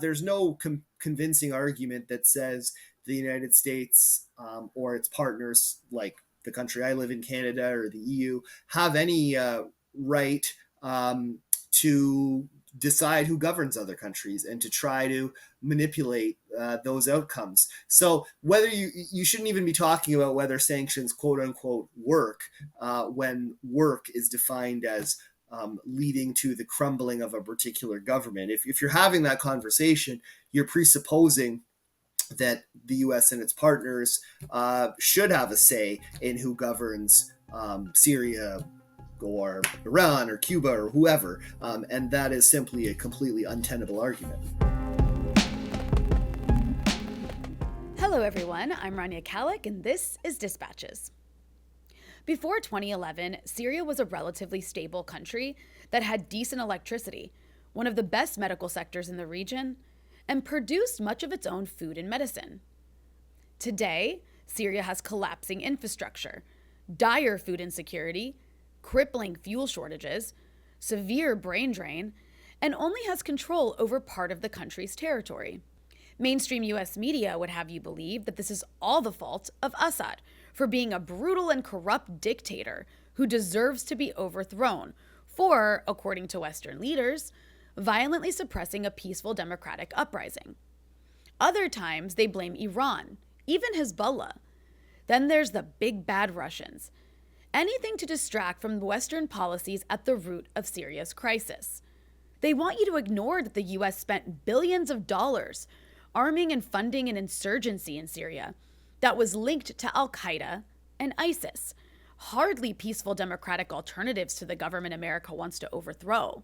There's no convincing argument that says the United States or its partners, like the country I live in, Canada, or the EU, have any right to decide who governs other countries and to try to manipulate those outcomes. So whether you shouldn't even be talking about whether sanctions quote unquote work when work is defined as leading to the crumbling of a particular government. If you're having that conversation, you're presupposing that the U.S. and its partners should have a say in who governs Syria or Iran or Cuba or whoever. And that is simply a completely untenable argument. Hello, everyone. I'm Rania Khalek, and this is Dispatches. Before 2011, Syria was a relatively stable country that had decent electricity, one of the best medical sectors in the region, and produced much of its own food and medicine. Today, Syria has collapsing infrastructure, dire food insecurity, crippling fuel shortages, severe brain drain, and only has control over part of the country's territory. Mainstream US media would have you believe that this is all the fault of Assad for being a brutal and corrupt dictator who deserves to be overthrown for, according to Western leaders, violently suppressing a peaceful democratic uprising. Other times, they blame Iran, even Hezbollah. Then there's the big bad Russians. Anything to distract from Western policies at the root of Syria's crisis. They want you to ignore that the US spent billions of dollars arming and funding an insurgency in Syria that was linked to al-Qaeda and ISIS, hardly peaceful democratic alternatives to the government America wants to overthrow.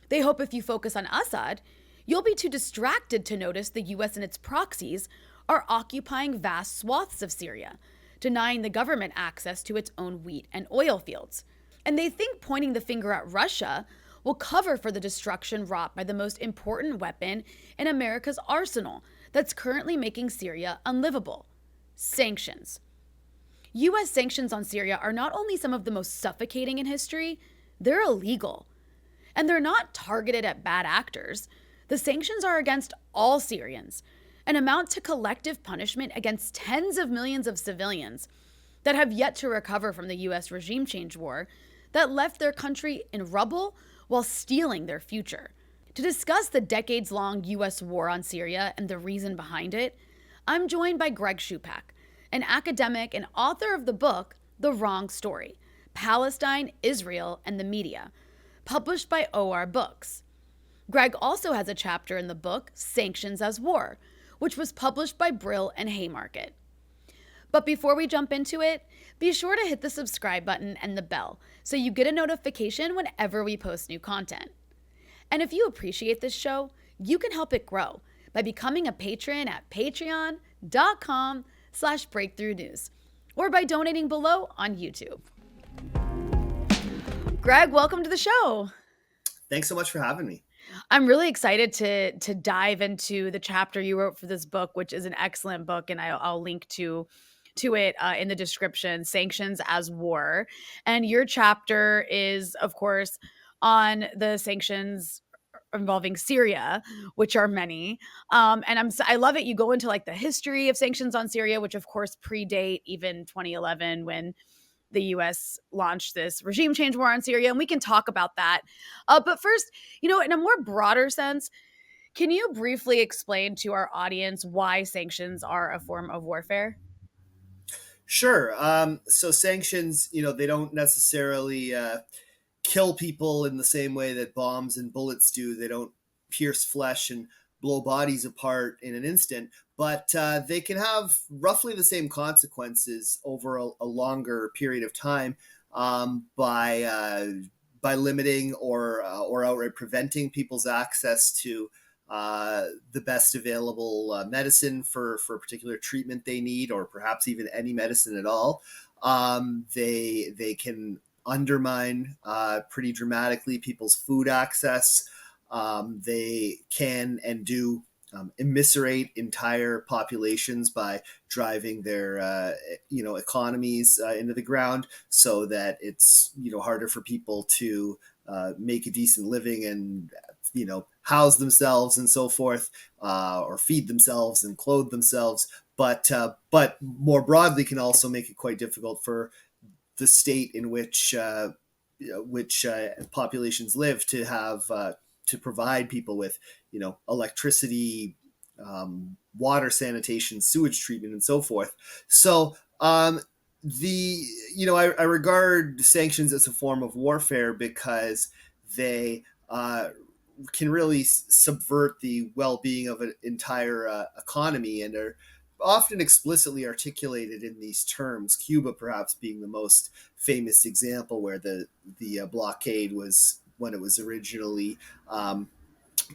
They hope if you focus on Assad, you'll be too distracted to notice the US and its proxies are occupying vast swaths of Syria, denying the government access to its own wheat and oil fields. And they think pointing the finger at Russia will cover for the destruction wrought by the most important weapon in America's arsenal that's currently making Syria unlivable: sanctions. US sanctions on Syria are not only some of the most suffocating in history, they're illegal. And they're not targeted at bad actors. The sanctions are against all Syrians and amount to collective punishment against tens of millions of civilians that have yet to recover from the US regime change war that left their country in rubble while stealing their future. To discuss the decades-long US war on Syria and the reason behind it, I'm joined by Greg Shupak, an academic and author of the book The Wrong Story: Palestine, Israel, and the Media, published by OR Books. Greg also has a chapter in the book Sanctions As War, which was published by Brill and Haymarket. But before we jump into it, be sure to hit the subscribe button and the bell so you get a notification whenever we post new content. And if you appreciate this show, you can help it grow by becoming a patron at patreon.com/breakthrough news or by donating below on YouTube. Greg, welcome to the show. Thanks so much for having me. I'm really excited to dive into the chapter you wrote for this book, which is an excellent book, and I'll link to it in the description, Sanctions As War. And your chapter is, of course, on the sanctions involving Syria, which are many. And I love it. You go into like the history of sanctions on Syria, which of course predate even 2011 when the U.S. launched this regime change war on Syria, and we can talk about that. But first, in a more broader sense, can you briefly explain to our audience why sanctions are a form of warfare? Sure. So sanctions, they don't necessarily kill people in the same way that bombs and bullets do. They don't pierce flesh and blow bodies apart in an instant, but they can have roughly the same consequences over a longer period of time by limiting or outright preventing people's access to the best available medicine for a particular treatment they need, or perhaps even any medicine at all. They can undermine pretty dramatically people's food access. They can and do immiserate entire populations by driving their economies into the ground, so that it's harder for people to make a decent living and house themselves and so forth, or feed themselves and clothe themselves. But more broadly, can also make it quite difficult for the state in which populations live to have to provide people with electricity, water, sanitation, sewage treatment, and so forth. So the I regard sanctions as a form of warfare because they can really subvert the well-being of an entire economy, and are often explicitly articulated in these terms. Cuba, perhaps, being the most famous example, where the blockade was, when it was originally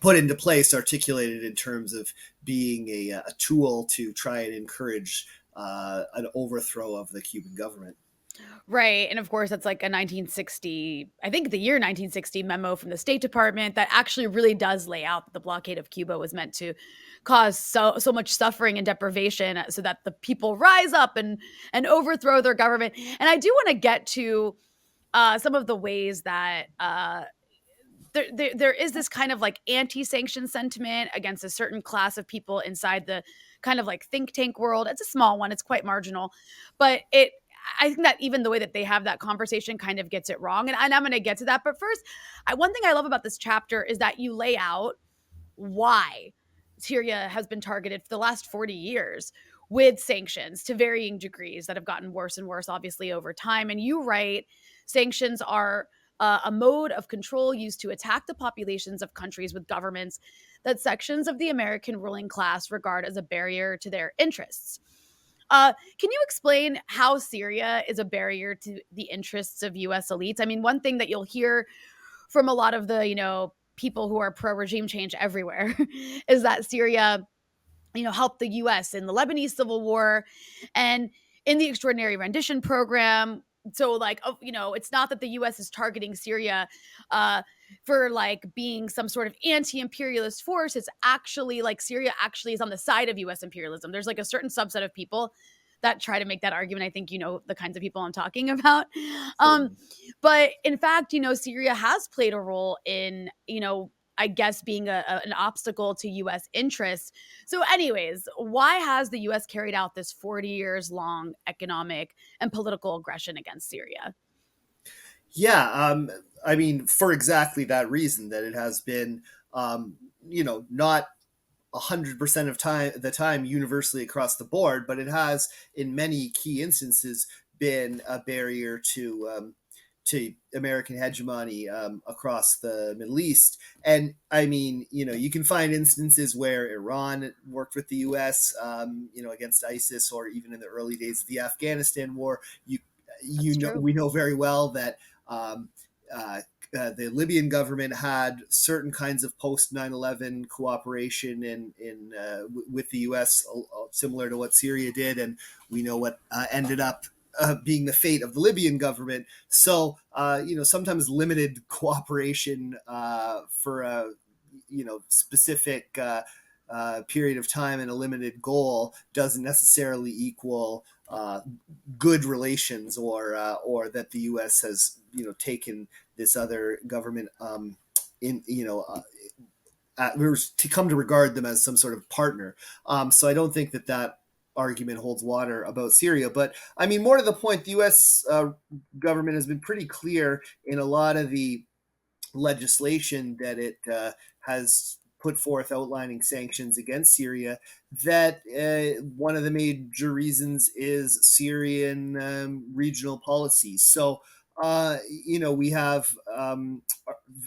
put into place, articulated in terms of being a tool to try and encourage an overthrow of the Cuban government. Right. And of course, that's like a 1960, I think the year 1960 memo from the State Department that actually really does lay out that the blockade of Cuba was meant to cause so much suffering and deprivation so that the people rise up and overthrow their government. And I do want to get to some of the ways that there is this kind of like anti-sanction sentiment against a certain class of people inside the kind of like think tank world. It's a small one, it's quite marginal, but I think that even the way that they have that conversation kind of gets it wrong. And I'm going to get to that. But first, one thing I love about this chapter is that you lay out why Syria has been targeted for the last 40 years with sanctions to varying degrees that have gotten worse and worse, obviously, over time. And you write sanctions are a mode of control used to attack the populations of countries with governments that sections of the American ruling class regard as a barrier to their interests. Can you explain how Syria is a barrier to the interests of U.S. elites? I mean, one thing that you'll hear from a lot of the, people who are pro regime change everywhere is that Syria, helped the U.S. in the Lebanese civil war and in the extraordinary rendition program. So, like, it's not that the U.S. is targeting Syria for like being some sort of anti-imperialist force. It's actually like Syria actually is on the side of U.S. imperialism. There's like a certain subset of people that try to make that argument. I think the kinds of people I'm talking about. Um, Certainly. but in fact, Syria has played a role in, I guess, being an obstacle to U.S. interests. So, anyways, why has the U.S. carried out this 40 years long economic and political aggression against Syria? Yeah, I mean, for exactly that reason, that it has been, not 100% of the time universally across the board, but it has, in many key instances, been a barrier to American hegemony across the Middle East. And I mean, you can find instances where Iran worked with the U.S., against ISIS, or even in the early days of the Afghanistan war. That's true. We know very well that um, the Libyan government had certain kinds of post 9/11 cooperation with the U.S., similar to what Syria did, and we know what ended up being the fate of the Libyan government. So sometimes limited cooperation for a specific period of time and a limited goal doesn't necessarily equal good relations, or that the U.S. has taken this other government in to come to regard them as some sort of partner. So I don't think that argument holds water about Syria. But I mean, more to the point, the U.S. Government has been pretty clear in a lot of the legislation that it has put forth outlining sanctions against Syria, that one of the major reasons is Syrian regional policies. So, we have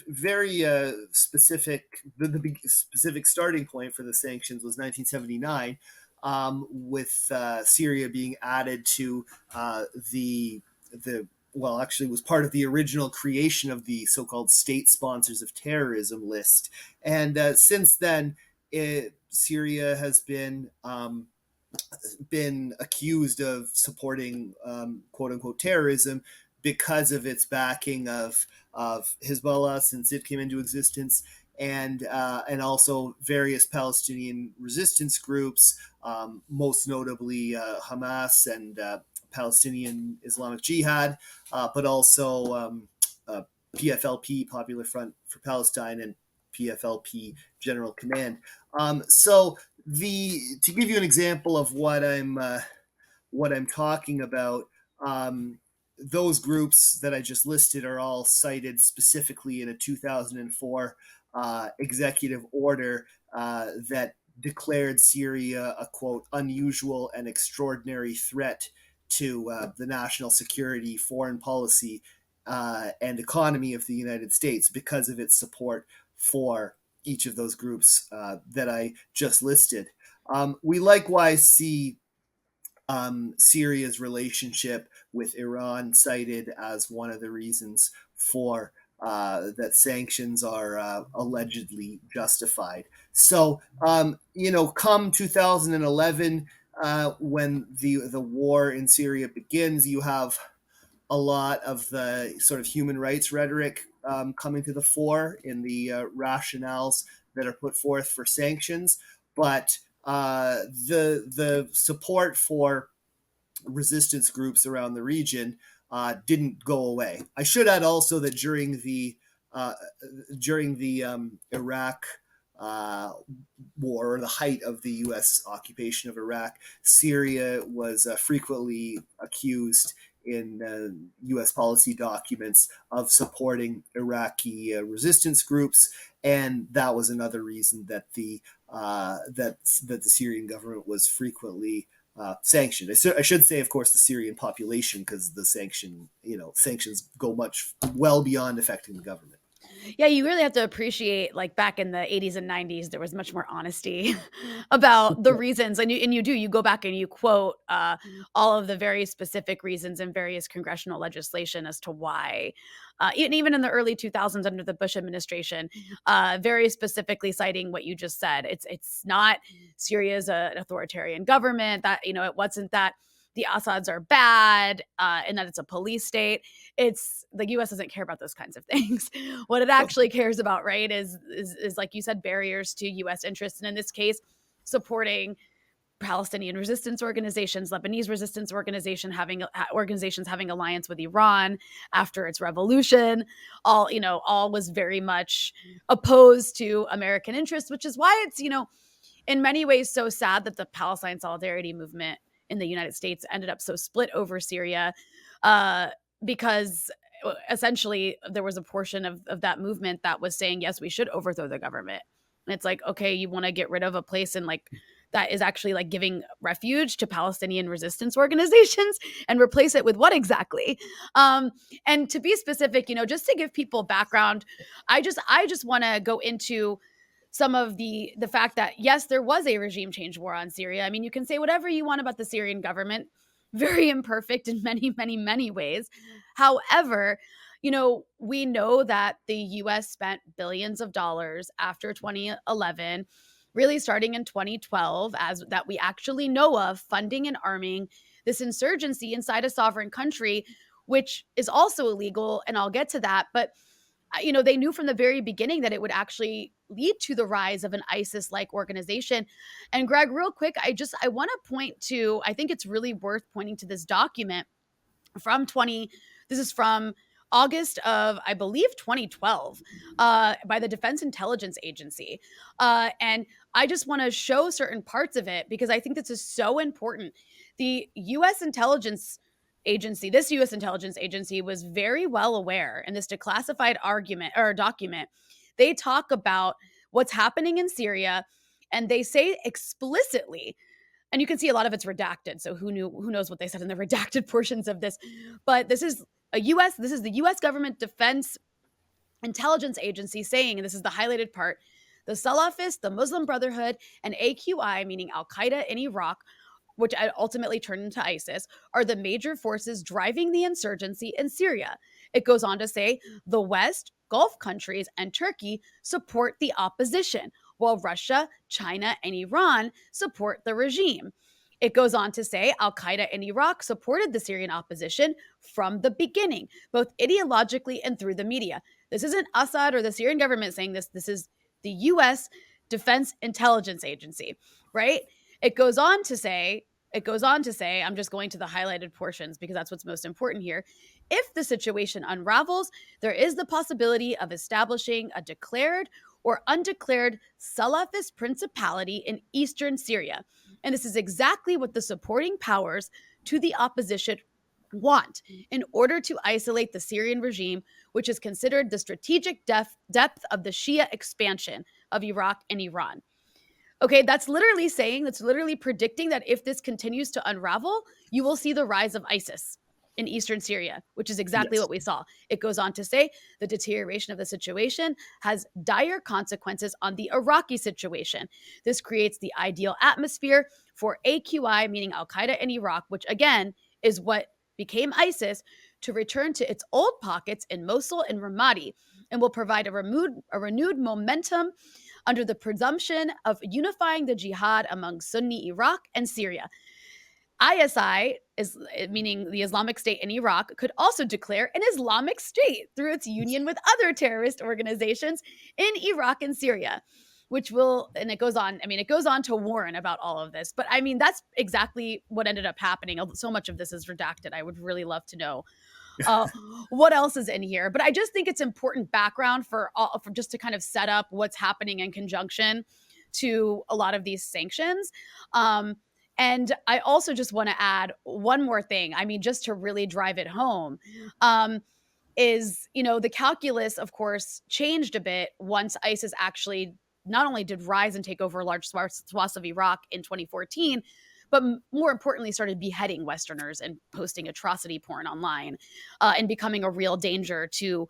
very specific, the specific starting point for the sanctions was 1979, with Syria being added to the well, actually was part of the original creation of the so-called state sponsors of terrorism list. And since then, Syria has been accused of supporting quote unquote terrorism because of its backing of Hezbollah since it came into existence, and also various Palestinian resistance groups, most notably Hamas and Palestinian Islamic Jihad, but also PFLP, Popular Front for Palestine, and PFLP General Command. So to give you an example of what I'm talking about, um, those groups that I just listed are all cited specifically in a 2004 executive order that declared Syria a quote unusual and extraordinary threat to the national security, foreign policy, and economy of the United States because of its support for each of those groups that I just listed. We likewise see Syria's relationship with Iran cited as one of the reasons for that sanctions are allegedly justified. So, come 2011, when the war in Syria begins, you have a lot of the sort of human rights rhetoric coming to the fore in the rationales that are put forth for sanctions, but the support for resistance groups around the region didn't go away. I should add also that uh, during the Iraq war, or the height of the U.S. occupation of Iraq, Syria was frequently accused in U.S. policy documents of supporting Iraqi resistance groups, and that was another reason that the Syrian government was frequently sanctioned. I should say, of course, the Syrian population, because sanctions go much well beyond affecting the government. Yeah, you really have to appreciate, like, back in the 80s and 90s, there was much more honesty about the reasons. You go back and you quote all of the very specific reasons in various congressional legislation as to why, and even in the early 2000s under the Bush administration, very specifically citing what you just said. It's not Syria's an authoritarian government, that, it wasn't that the Assads are bad, and that it's a police state. It's the U.S. doesn't care about those kinds of things. What it actually cares about, right, is like you said, barriers to U.S. interests, and in this case, supporting Palestinian resistance organizations, Lebanese resistance organizations having alliance with Iran after its revolution. All was very much opposed to American interests, which is why it's, in many ways so sad that the Palestine solidarity movement in the United States ended up so split over Syria, because essentially there was a portion of that movement that was saying, yes, we should overthrow the government. And it's like, okay, you want to get rid of a place and like that is actually like giving refuge to Palestinian resistance organizations and replace it with what exactly? And to be specific, just to give people background, I just want to go into some of the fact that, yes, there was a regime change war on Syria. I mean, you can say whatever you want about the Syrian government, very imperfect in many, many, many ways. However, we know that the US spent billions of dollars after 2011, really starting in 2012, as that we actually know of, funding and arming this insurgency inside a sovereign country, which is also illegal. And I'll get to that. But they knew from the very beginning that it would actually lead to the rise of an ISIS-like organization. And Greg, real quick, I want to point to, I think it's really worth pointing to this document this is from August of, I believe, 2012, by the Defense Intelligence Agency. And I just want to show certain parts of it because I think this is so important. The U.S. intelligence this U.S. intelligence agency was very well aware in this declassified document. They talk about what's happening in Syria, and they say explicitly, and you can see a lot of it's redacted. So who knows what they said in the redacted portions of this, but this is the U.S. government defense intelligence agency saying, and this is the highlighted part, the Salafists, the Muslim Brotherhood, and AQI, meaning Al Qaeda in Iraq, which ultimately turned into ISIS, are the major forces driving the insurgency in Syria. It goes on to say the West, Gulf countries, and Turkey support the opposition, while Russia, China, and Iran support the regime. It goes on to say Al Qaeda in Iraq supported the Syrian opposition from the beginning, both ideologically and through the media. This isn't Assad or the Syrian government saying this. This is the U.S. Defense Intelligence Agency, right? It goes on to say, I'm just going to the highlighted portions because that's what's most important here. If the situation unravels, there is the possibility of establishing a declared or undeclared Salafist principality in eastern Syria. And this is exactly what the supporting powers to the opposition want in order to isolate the Syrian regime, which is considered the strategic depth of the Shia expansion of Iraq and Iran. Okay, that's literally predicting that if this continues to unravel, you will see the rise of ISIS in eastern Syria, which is exactly Yes. what we saw. It goes on to say the deterioration of the situation has dire consequences on the Iraqi situation. This creates the ideal atmosphere for AQI, meaning Al Qaeda in Iraq, which again is what became ISIS, to return to its old pockets in Mosul and Ramadi, and will provide a renewed momentum under the presumption of unifying the jihad among Sunni Iraq and Syria. ISI, is meaning the Islamic State in Iraq, could also declare an Islamic State through its union with other terrorist organizations in Iraq and Syria, which will, and it goes on, it goes on to warn about all of this. But that's exactly what ended up happening. So much of this is redacted. I would really love to know uh, what else is in here. But I just think it's important background for just to kind of set up what's happening in conjunction to a lot of these sanctions. And I also just want to add one more thing. Just to really drive it home, is, the calculus, of course, changed a bit once ISIS actually not only did rise and take over large swaths of Iraq in 2014, but more importantly, started beheading Westerners and posting atrocity porn online, and becoming a real danger to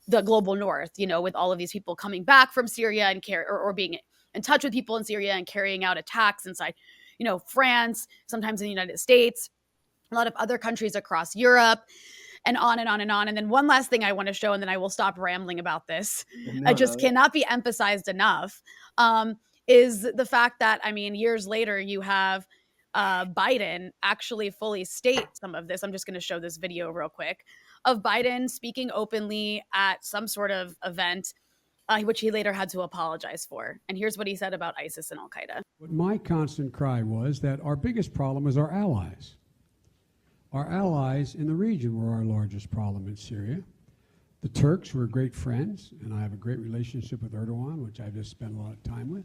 the global north, with all of these people coming back from Syria and or being in touch with people in Syria and carrying out attacks inside, France, sometimes in the United States, a lot of other countries across Europe, and on and on and on. And then one last thing I want to show, and then I will stop rambling about this. No, It just no. cannot be emphasized enough, is the fact that, years later, you have Biden actually fully state some of this. I'm just going to show this video real quick of Biden speaking openly at some sort of event, which he later had to apologize for. And here's what he said about ISIS and Al Qaeda. What my constant cry was that our biggest problem is our allies. Our allies in the region were our largest problem in Syria. The Turks were great friends, and I have a great relationship with Erdogan, which I've just spent a lot of time with.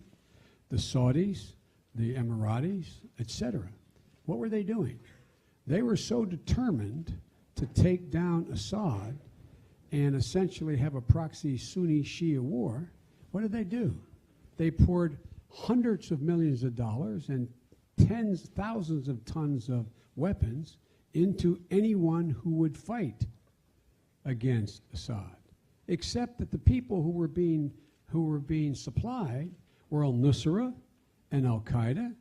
The Saudis, the Emiratis, etc. What were they doing? They were so determined to take down Assad and essentially have a proxy Sunni-Shia war. What did they do? They poured hundreds of millions of dollars and thousands of tons of weapons into anyone who would fight against Assad, except that the people who were being supplied were al-Nusra and al-Qaeda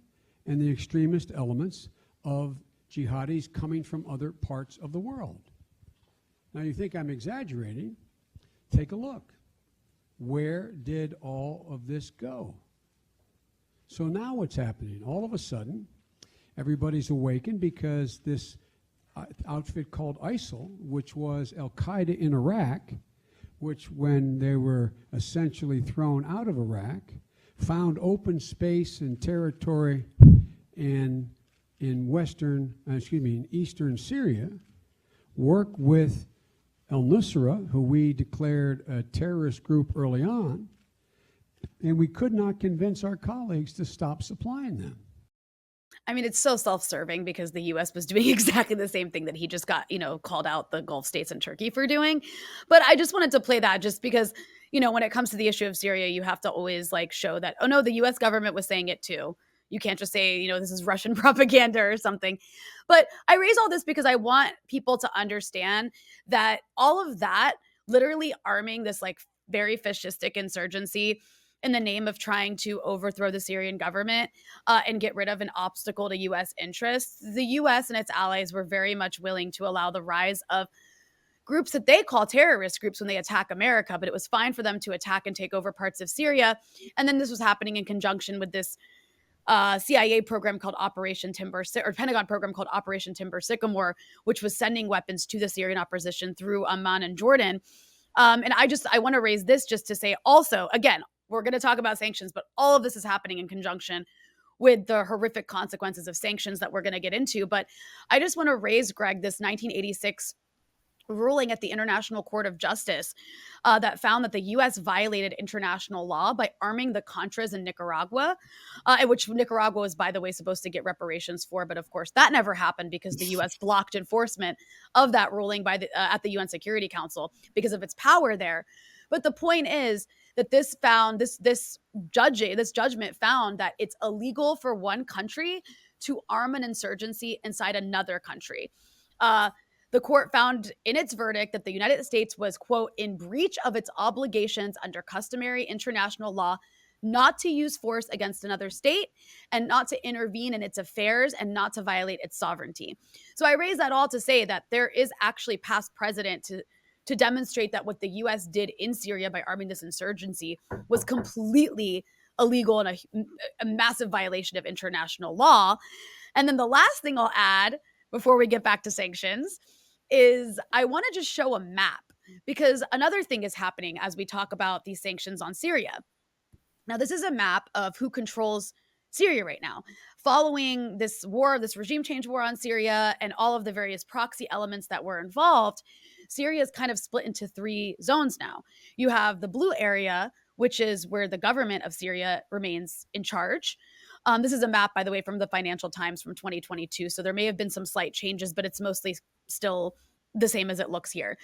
and the extremist elements of jihadis coming from other parts of the world. Now you think I'm exaggerating? Take a look. Where did all of this go? So now what's happening? All of a sudden, everybody's awakened because this outfit called ISIL, which was al-Qaeda in Iraq, which when they were essentially thrown out of Iraq, found open space and territory in eastern Syria, worked with al-Nusra, who we declared a terrorist group early on, and we could not convince our colleagues to stop supplying them. It's so self-serving because the U.S. was doing exactly the same thing that he just got, called out the Gulf states and Turkey for doing. But I just wanted to play that just because, when it comes to the issue of Syria, you have to always show that, oh no, the U.S. government was saying it too. You can't just say, this is Russian propaganda or something. But I raise all this because I want people to understand that all of that, literally arming this very fascistic insurgency in the name of trying to overthrow the Syrian government and get rid of an obstacle to U.S. interests, the U.S. and its allies were very much willing to allow the rise of groups that they call terrorist groups when they attack America, but it was fine for them to attack and take over parts of Syria. And then this was happening in conjunction with this CIA program called Operation Timber, or Pentagon program called Operation Timber Sycamore, which was sending weapons to the Syrian opposition through Amman and Jordan. And I want to raise this just to say also, again, we're going to talk about sanctions, but all of this is happening in conjunction with the horrific consequences of sanctions that we're going to get into. But I just want to raise, Greg, this 1986 ruling at the International Court of Justice that found that the U.S. violated international law by arming the Contras in Nicaragua, which Nicaragua was, by the way, supposed to get reparations for. But of course, that never happened because the U.S. blocked enforcement of that ruling by at the UN Security Council because of its power there. But the point is that this judgment found that it's illegal for one country to arm an insurgency inside another country. The court found in its verdict that the United States was, quote, in breach of its obligations under customary international law not to use force against another state and not to intervene in its affairs and not to violate its sovereignty. So I raise that all to say that there is actually past precedent to demonstrate that what the U.S. did in Syria by arming this insurgency was completely illegal and a massive violation of international law. And then the last thing I'll add before we get back to sanctions is I want to just show a map, because another thing is happening as we talk about these sanctions on Syria. Now, this is a map of who controls Syria right now. Following this war, this regime change war on Syria, and all of the various proxy elements that were involved, Syria is kind of split into 3 zones now. You have the blue area, which is where the government of Syria remains in charge. This is a map, by the way, from the Financial Times from 2022. So there may have been some slight changes, but it's mostly still the same as it looks here.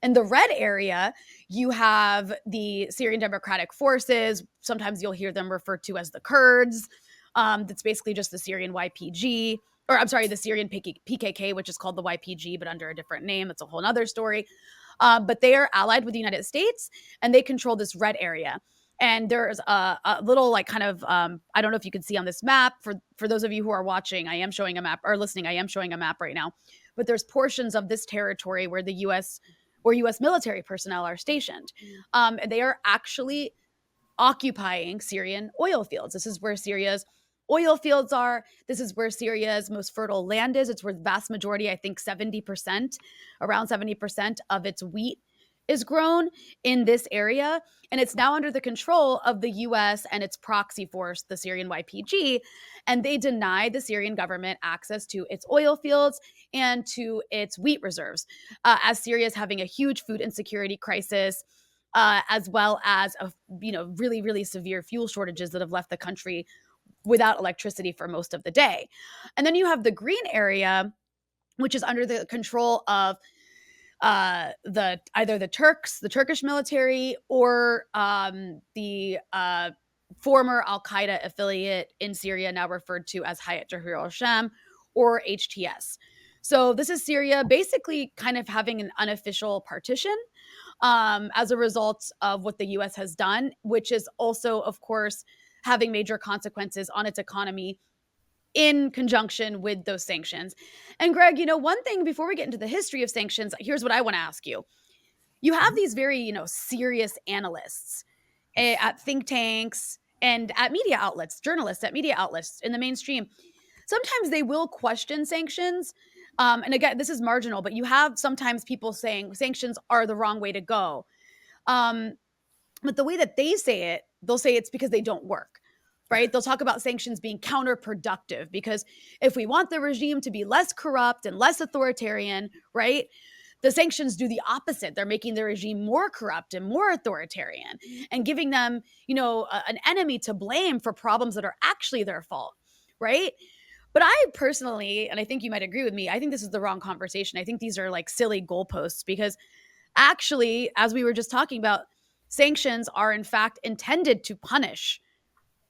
In the red area, you have the Syrian Democratic Forces. Sometimes you'll hear them referred to as the Kurds. That's basically just the Syrian YPG, or I'm sorry, the Syrian PKK, which is called the YPG, but under a different name. It's a whole other story. But they are allied with the United States, and they control this red area. And there's a little like kind of, I don't know if you can see on this map, for those of you who are watching, I am showing a map, or listening, I am showing a map right now. But there's portions of this territory where U.S. military personnel are stationed. And they are actually occupying Syrian oil fields. This is where Syria's oil fields are. This is where Syria's most fertile land is. It's where the vast majority, I think 70%, around 70% of its wheat is grown in this area. And it's now under the control of the US and its proxy force, the Syrian YPG. And they deny the Syrian government access to its oil fields and to its wheat reserves, as Syria is having a huge food insecurity crisis, as well as really, really severe fuel shortages that have left the country without electricity for most of the day. And then you have the green area, which is under the control of either the Turks, the Turkish military, or the former Al-Qaeda affiliate in Syria, now referred to as Hayat Tahrir al-Sham, or HTS. So this is Syria basically kind of having an unofficial partition as a result of what the U.S. has done, which is also, of course, having major consequences on its economy in conjunction with those sanctions. And Greg, one thing before we get into the history of sanctions, here's what I want to ask you. You have these very, serious analysts at think tanks and at media outlets, journalists at media outlets in the mainstream. Sometimes they will question sanctions. And again, this is marginal, but you have sometimes people saying sanctions are the wrong way to go. But the way that they say it, they'll say it's because they don't work, right? They'll talk about sanctions being counterproductive because if we want the regime to be less corrupt and less authoritarian, right, the sanctions do the opposite. They're making the regime more corrupt and more authoritarian and giving them, an enemy to blame for problems that are actually their fault, right? But I personally, and I think you might agree with me, I think this is the wrong conversation. I think these are like silly goalposts because actually, as we were just talking about, sanctions are in fact intended to punish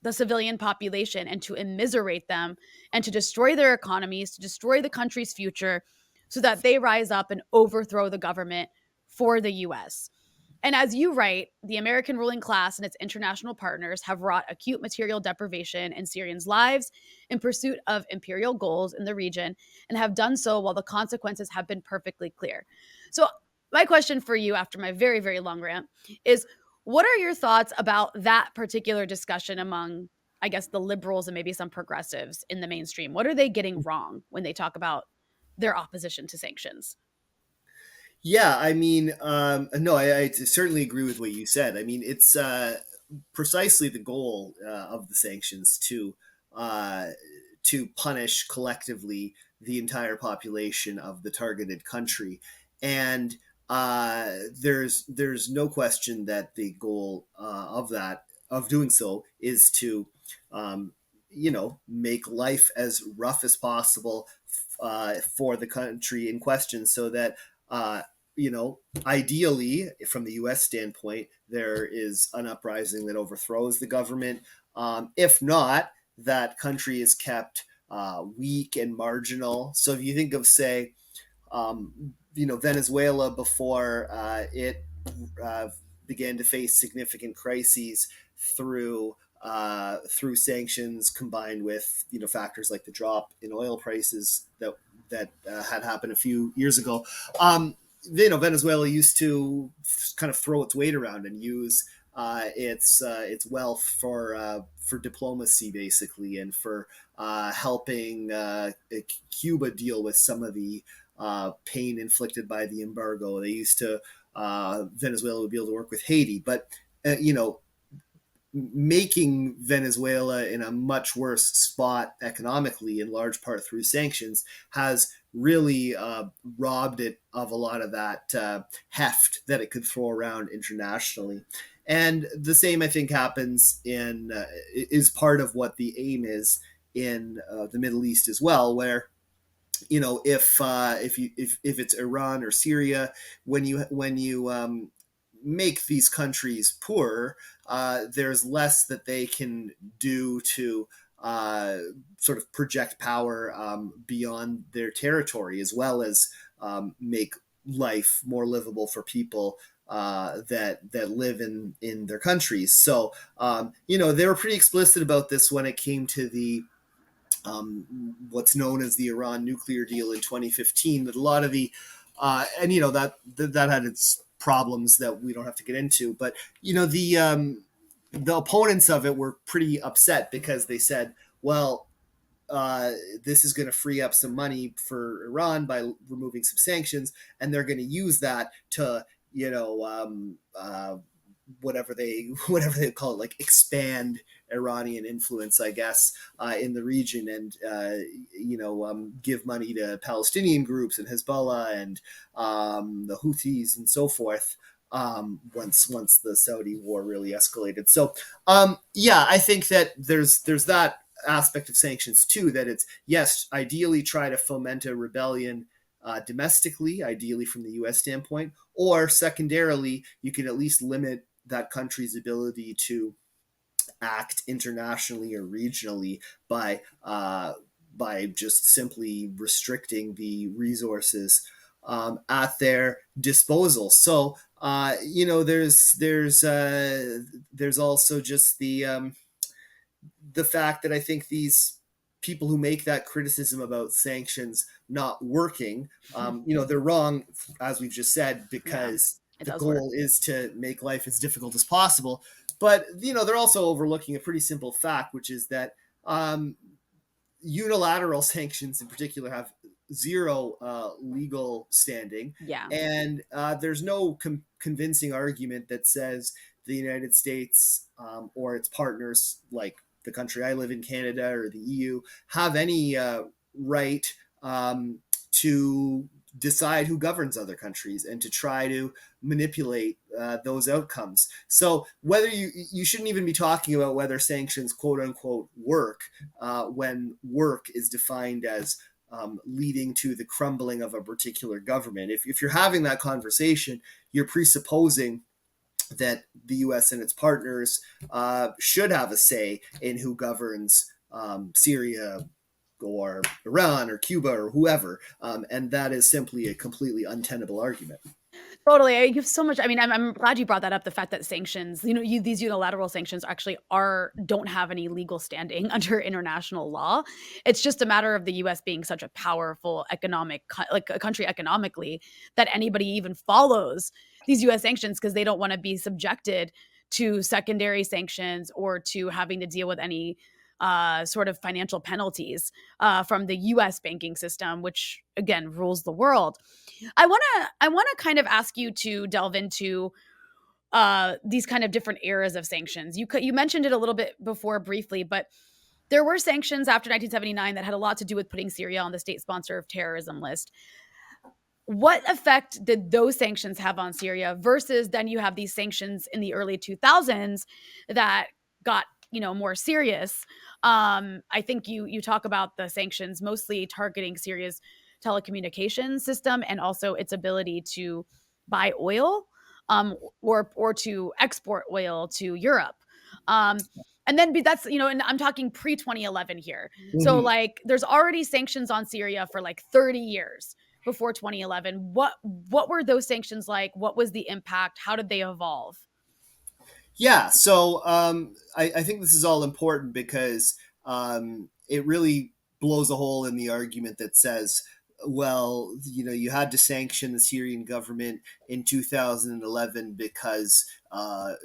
the civilian population and to immiserate them and to destroy their economies, to destroy the country's future so that they rise up and overthrow the government for the US. And as you write, the American ruling class and its international partners have wrought acute material deprivation in Syrians' lives in pursuit of imperial goals in the region and have done so while the consequences have been perfectly clear. So my question for you after my very, very long rant is, what are your thoughts about that particular discussion among, I guess, the liberals and maybe some progressives in the mainstream? What are they getting wrong when they talk about their opposition to sanctions? Yeah, I mean, no, I certainly agree with what you said. I mean, it's precisely the goal of the sanctions to punish collectively the entire population of the targeted country. And there's no question that the goal of doing so is to make life as rough as possible for the country in question, so that ideally, from the U.S. standpoint, there is an uprising that overthrows the government. If not, that country is kept weak and marginal. So if you think of, say, Venezuela before it uh, began to face significant crises through sanctions, combined with factors like the drop in oil prices that had happened a few years ago. Venezuela used to kind of throw its weight around and use its wealth for diplomacy, basically, and for helping Cuba deal with some of the pain inflicted by the embargo. They used to Venezuela would be able to work with Haiti, but making Venezuela in a much worse spot economically, in large part through sanctions, has really robbed it of a lot of that heft that it could throw around internationally. And the same, I think, happens is part of what the aim is in the Middle East as well, where if it's Iran or Syria, when you make these countries poorer, there's less that they can do to sort of project power beyond their territory, as well as make life more livable for people that live in their countries. So they were pretty explicit about this when it came to the what's known as the Iran nuclear deal in 2015. That a lot of that had its problems that we don't have to get into, but the opponents of it were pretty upset because they said, well, this is going to free up some money for Iran by removing some sanctions, and they're going to use that to whatever they call it, like expand Iranian influence, I guess, in the region, and give money to Palestinian groups and Hezbollah and the Houthis and so forth. Once the Saudi war really escalated. So I think that there's that aspect of sanctions too, that it's, yes, ideally try to foment a rebellion domestically, ideally from the U.S. standpoint, or secondarily, you can at least limit that country's ability to act internationally or regionally by just simply restricting the resources at their disposal. So there's also just the fact that I think these people who make that criticism about sanctions not working, they're wrong, as we've just said, because the goal is to make life as difficult as possible. But they're also overlooking a pretty simple fact, which is that unilateral sanctions in particular have zero legal standing. Yeah. And there's no convincing argument that says the United States or its partners, like the country I live in, Canada, or the EU, have any right to decide who governs other countries and to try to manipulate those outcomes. So whether you shouldn't even be talking about whether sanctions, quote unquote, work when work is defined as leading to the crumbling of a particular government. If you're having that conversation, you're presupposing that the U.S. and its partners should have a say in who governs Syria or Iran or Cuba or whoever. And that is simply a completely untenable argument. Totally. You have so much. I mean, I'm glad you brought that up. The fact that sanctions, these unilateral sanctions actually don't have any legal standing under international law. It's just a matter of the U.S. being such a powerful a country economically, that anybody even follows these U.S. sanctions because they don't want to be subjected to secondary sanctions or to having to deal with any sort of financial penalties from the U.S. banking system, which again rules the world. I want to kind of ask you to delve into these kind of different eras of sanctions. You mentioned it a little bit before briefly, but there were sanctions after 1979 that had a lot to do with putting Syria on the state sponsor of terrorism list. what effect did those sanctions have on Syria versus then you have these sanctions in the early 2000s that got more serious. I think you talk about the sanctions mostly targeting Syria's telecommunications system and also its ability to buy oil, or to export oil to Europe. Um, and then that's, and I'm talking pre 2011 here. So Mhm. like there's already sanctions on Syria for like 30 years before 2011. What were those sanctions like? What was the impact? How did they evolve? Yeah, so I think this is all important because it really blows a hole in the argument that says, well, you had to sanction the Syrian government in 2011 because of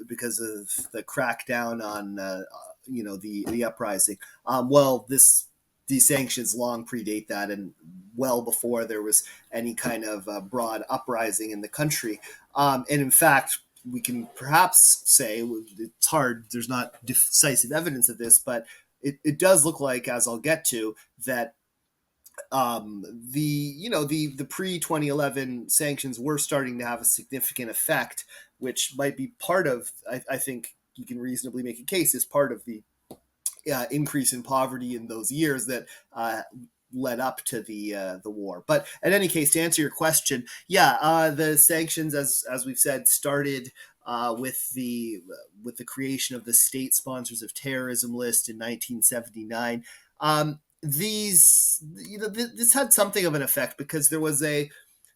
the crackdown on the uprising. Well, these sanctions long predate that, and well before there was any kind of broad uprising in the country. And in fact, we can perhaps say it's hard. There's not decisive evidence of this, but it does look like, as I'll get to, that the pre 2011 sanctions were starting to have a significant effect, which might be part of. I think you can reasonably make a case as part of the increase in poverty in those years that led up to the war. But in any case, to answer your question, yeah, the sanctions, as we've said, started with the creation of the state sponsors of terrorism list in 1979. This had something of an effect because there was a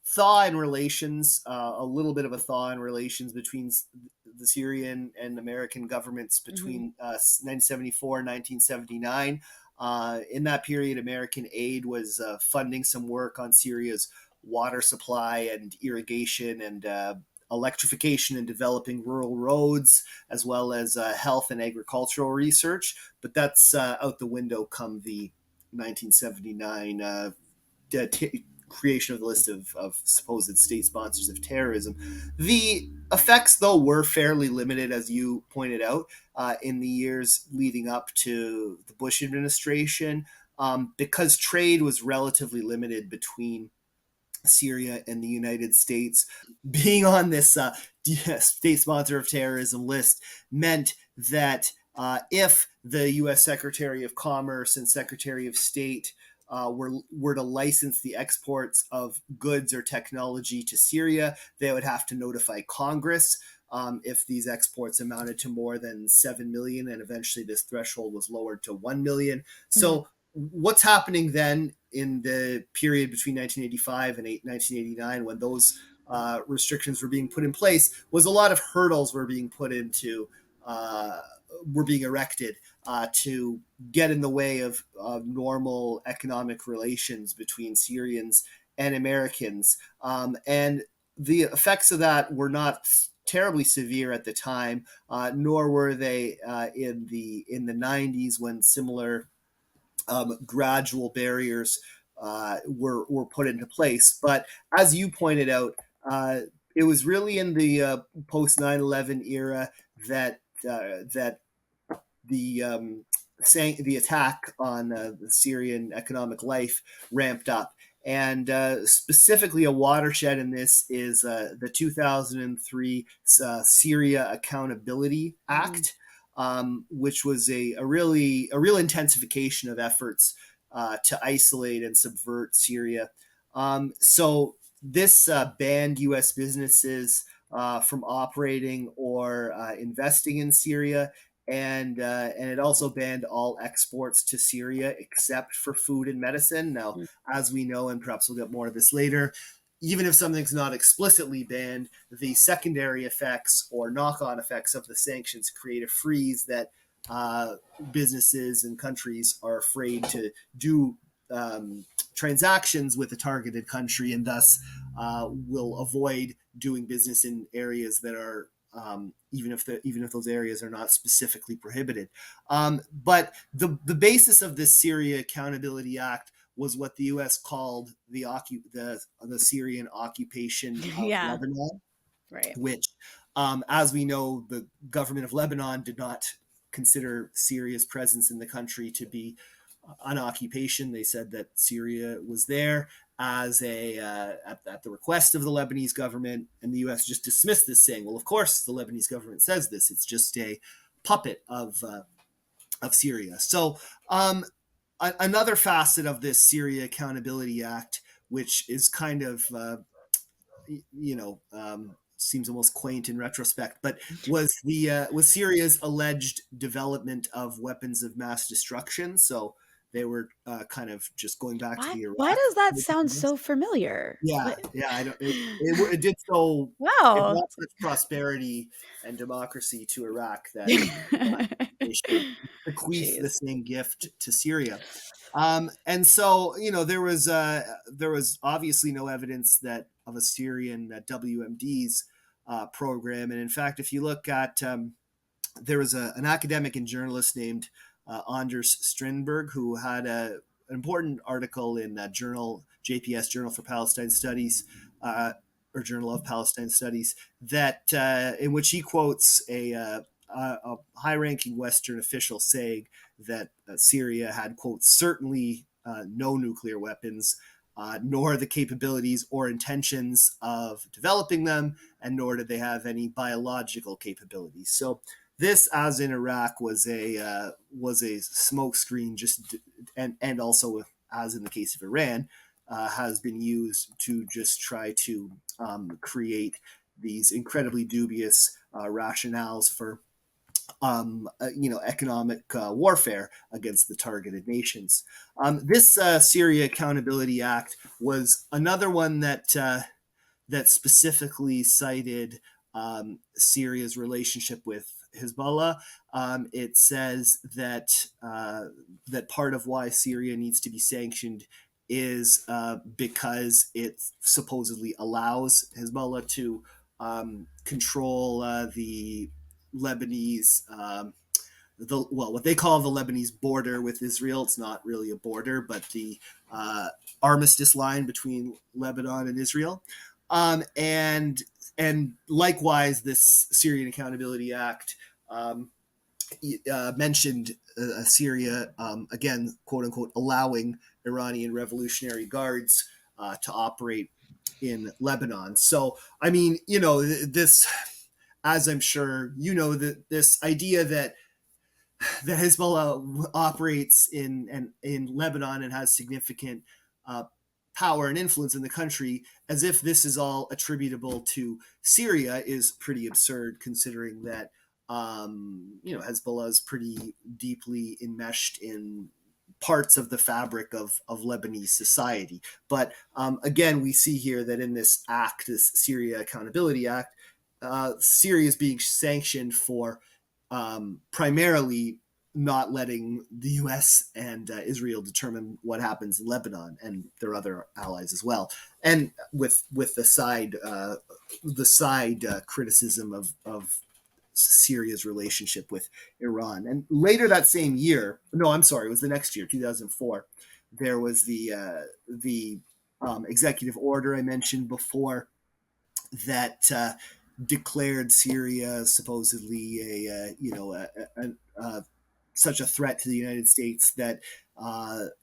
thaw in relations, a little bit of a thaw in relations between the Syrian and American governments Mm-hmm. between 1974 and 1979. In that period, American aid was funding some work on Syria's water supply and irrigation and electrification and developing rural roads, as well as health and agricultural research. But that's out the window come the 1979 creation of the list of supposed state sponsors of terrorism. The effects, though, were fairly limited, as you pointed out, in the years leading up to the Bush administration, because trade was relatively limited between Syria and the United States. Being on this state sponsor of terrorism list meant that if the U.S. Secretary of Commerce and Secretary of State were to license the exports of goods or technology to Syria, they would have to notify Congress. If these exports amounted to more than 7 million, and eventually this threshold was lowered to 1 million. Mm-hmm. So what's happening then in the period between 1985 and 1989, when those restrictions were being put in place, was a lot of hurdles uh, were being erected to get in the way of normal economic relations between Syrians and Americans. And the effects of that were not terribly severe at the time, nor were they in the 90s, when similar gradual barriers were put into place. But as you pointed out, it was really in the post 9/11 era that the attack on the Syrian economic life ramped up. And specifically, a watershed in this is the 2003 Syria Accountability Act, which was a real intensification of efforts to isolate and subvert Syria. So this banned U.S. businesses from operating or investing in Syria, and it also banned all exports to Syria except for food and medicine. Now, as we know, and perhaps we'll get more of this later, even if something's not explicitly banned, the secondary effects or knock-on effects of the sanctions create a freeze that uh, businesses and countries are afraid to do transactions with a targeted country, and thus will avoid doing business in areas that are even if those areas are not specifically prohibited. But the basis of this Syria Accountability Act was what the U.S. called the Syrian occupation of Yeah. Lebanon, Right. which, as we know, the government of Lebanon did not consider Syria's presence in the country to be an occupation. They said that Syria was there, as at the request of the Lebanese government, and the U.S. just dismissed this, saying, "Well, of course the Lebanese government says this; it's just a puppet of Syria." So another facet of this Syria Accountability Act, which is kind of seems almost quaint in retrospect, but was Syria's alleged development of weapons of mass destruction. So they were kind of just going back to the Why Iraq. does that sound so familiar? Yeah, yeah, I don't. It did so. It Wow. brought such prosperity and democracy to Iraq that they should bequeath the Jeez. same gift to Syria. And so, there was obviously no evidence that of a Syrian WMD's program. And in fact, if you look at, there was an academic and journalist named Anders Strindberg who had an important article in JPS, Journal for Palestine Studies, or Journal of Palestine Studies, that in which he quotes a high-ranking Western official saying that Syria had, quote, certainly no nuclear weapons, nor the capabilities or intentions of developing them, and nor did they have any biological capabilities. So this, as in Iraq, was a smokescreen, and also, as in the case of Iran, has been used to just try to create these incredibly dubious rationales for economic warfare against the targeted nations. This Syria Accountability Act was another one that specifically cited Syria's relationship with Hezbollah. It says that that part of why Syria needs to be sanctioned is because it supposedly allows Hezbollah to control the Lebanese, what they call the Lebanese border with Israel. It's not really a border, but the armistice line between Lebanon and Israel. And likewise, this Syrian Accountability Act mentioned Syria, again, quote unquote, allowing Iranian Revolutionary Guards to operate in Lebanon. So, I mean, this, as I'm sure you know, that this idea that Hezbollah operates in Lebanon and has significant power and influence in the country, as if this is all attributable to Syria, is pretty absurd, considering that Hezbollah is pretty deeply enmeshed in parts of the fabric of Lebanese society. But again, we see here that in this act, this Syria Accountability Act, Syria is being sanctioned for primarily not letting the U.S. and Israel determine what happens in Lebanon and their other allies as well, and with the side criticism of Syria's relationship with Iran. And later that same year, no, I'm sorry, it was the next year, 2004. There was the executive order I mentioned before that declared Syria supposedly such a threat to the United States that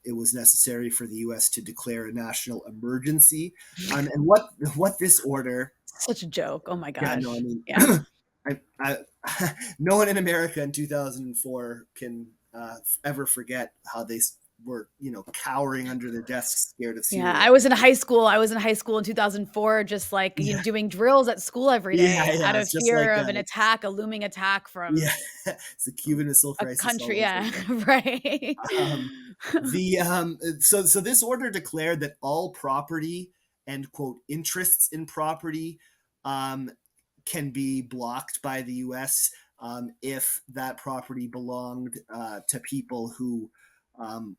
it was necessary for the U.S. to declare a national emergency. And what this order? Such a joke. Oh my gosh. Yeah, no, I mean, yeah. No one in America in 2004 can ever forget how they were, cowering under their desks, scared of Syria. Yeah, I was in high school in 2004, just like doing drills at school every day out of fear of an attack, a looming attack from it's the Cuban Missile Crisis. Country, yeah, right. So this order declared that all property and, quote, interests in property can be blocked by the U.S. If that property belonged to people who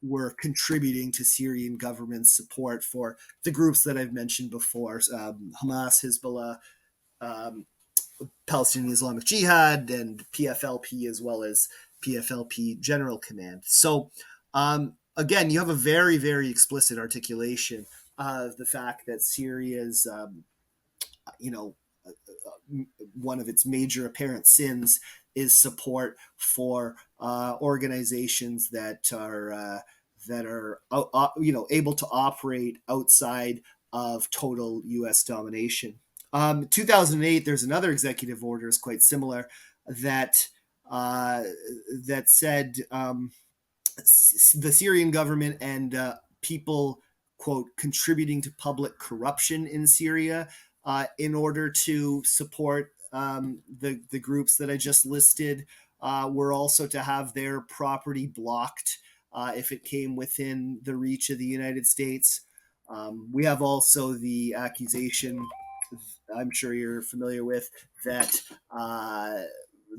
were contributing to Syrian government support for the groups that I've mentioned before, Hamas, Hezbollah, Palestinian Islamic Jihad, and PFLP, as well as PFLP General Command. So again, you have a very, very explicit articulation of the fact that Syria's, one of its major apparent sins is support for organizations that are that are able to operate outside of total U.S. domination. 2008, there's another executive order is quite similar that that said the Syrian government and people, quote, contributing to public corruption in Syria in order to support the groups that I just listed were also to have their property blocked if it came within the reach of the United States. We have also the accusation, I'm sure you're familiar with, that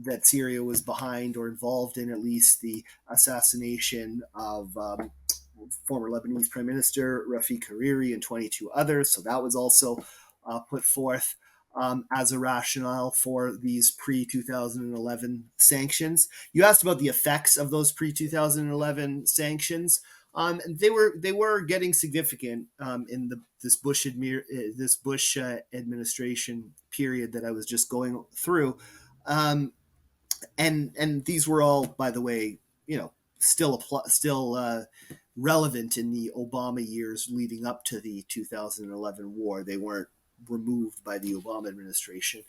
that Syria was behind or involved in at least the assassination of former Lebanese Prime Minister Rafik Hariri and 22 others. So that was also put forth as a rationale for these pre-2011 sanctions. You asked about the effects of those pre-2011 sanctions. They were getting significant in this Bush administration period that I was just going through. And these were all, by the way, still relevant in the Obama years leading up to the 2011 war. They weren't removed by the Obama administration.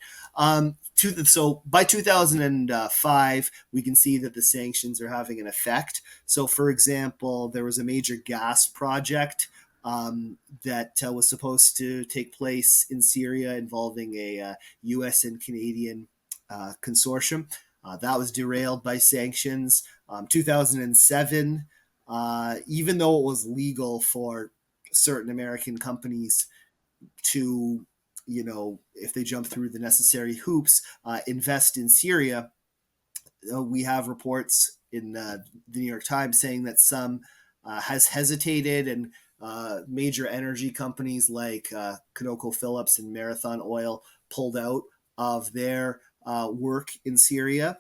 So by 2005, we can see that the sanctions are having an effect. So, for example, there was a major gas project that was supposed to take place in Syria involving a U.S. and Canadian consortium. That was derailed by sanctions. 2007, even though it was legal for certain American companies to, if they jump through the necessary hoops, invest in Syria, we have reports in the New York Times saying that some has hesitated, and major energy companies like ConocoPhillips and Marathon Oil pulled out of their work in Syria.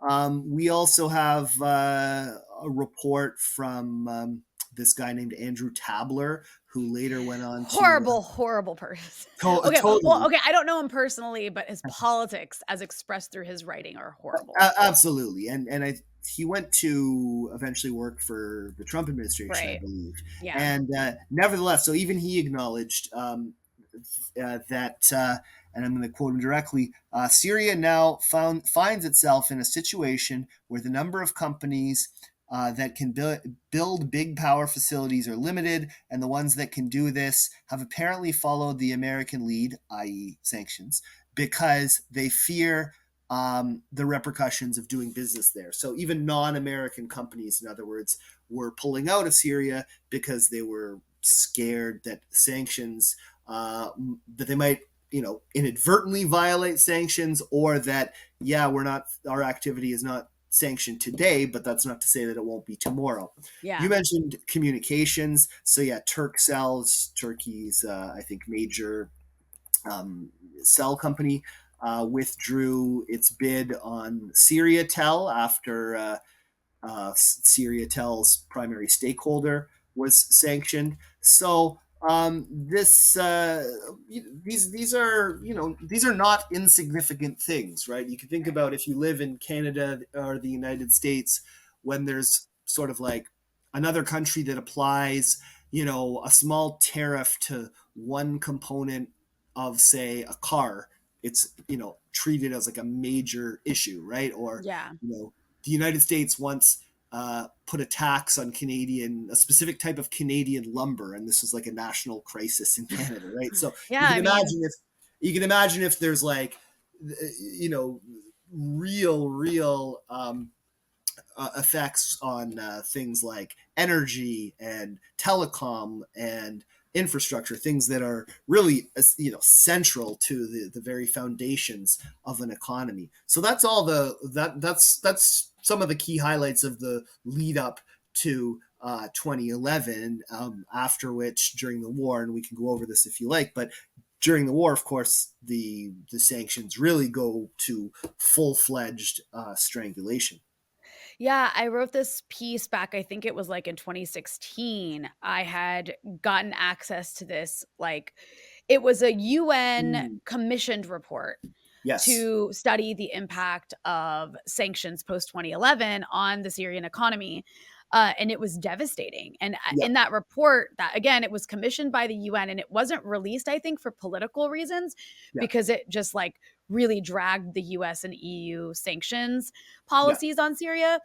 We also have a report from this guy named Andrew Tabler, who later went on horrible person. Okay, totally. well, okay, I don't know him personally, but his politics, as expressed through his writing, are horrible. Absolutely, and he went to eventually work for the Trump administration, right. I believe. Yeah. And nevertheless, so even he acknowledged that. And I'm going to quote him directly, Syria now finds itself in a situation where the number of companies that can build big power facilities are limited, and the ones that can do this have apparently followed the American lead, i.e. sanctions, because they fear the repercussions of doing business there. So even non-American companies, in other words, were pulling out of Syria because they were scared that sanctions, that they might inadvertently violate sanctions, or that, our activity is not sanctioned today, but that's not to say that it won't be tomorrow. Yeah. You mentioned communications. So Turkcell's, Turkey's, I think, major cell company, withdrew its bid on SyriaTel after SyriaTel's primary stakeholder was sanctioned. So these are not insignificant things, right? You can think about if you live in Canada or the United States, when there's sort of like another country that applies, a small tariff to one component of, say, a car, it's treated as like a major issue, right? Or the United States once put a tax on a specific type of Canadian lumber, and this was like a national crisis in Canada, right? So you can imagine if there's like, real effects on things like energy and telecom and infrastructure, things that are really central to the very foundations of an economy. So that's all that's some of the key highlights of the lead up to 2011, after which, during the war, and we can go over this if you like, but during the war, of course, the sanctions really go to full-fledged strangulation. Yeah, I wrote this piece back, I think it was like in 2016. I had gotten access to this, it was a UN commissioned report to study the impact of sanctions post 2011 on the Syrian economy. and it was devastating. And Yeah. in that report, that again, it was commissioned by the UN, and it wasn't released, I think, for political reasons, Yeah. because it just like really dragged the US and EU sanctions Yeah. policies on Syria.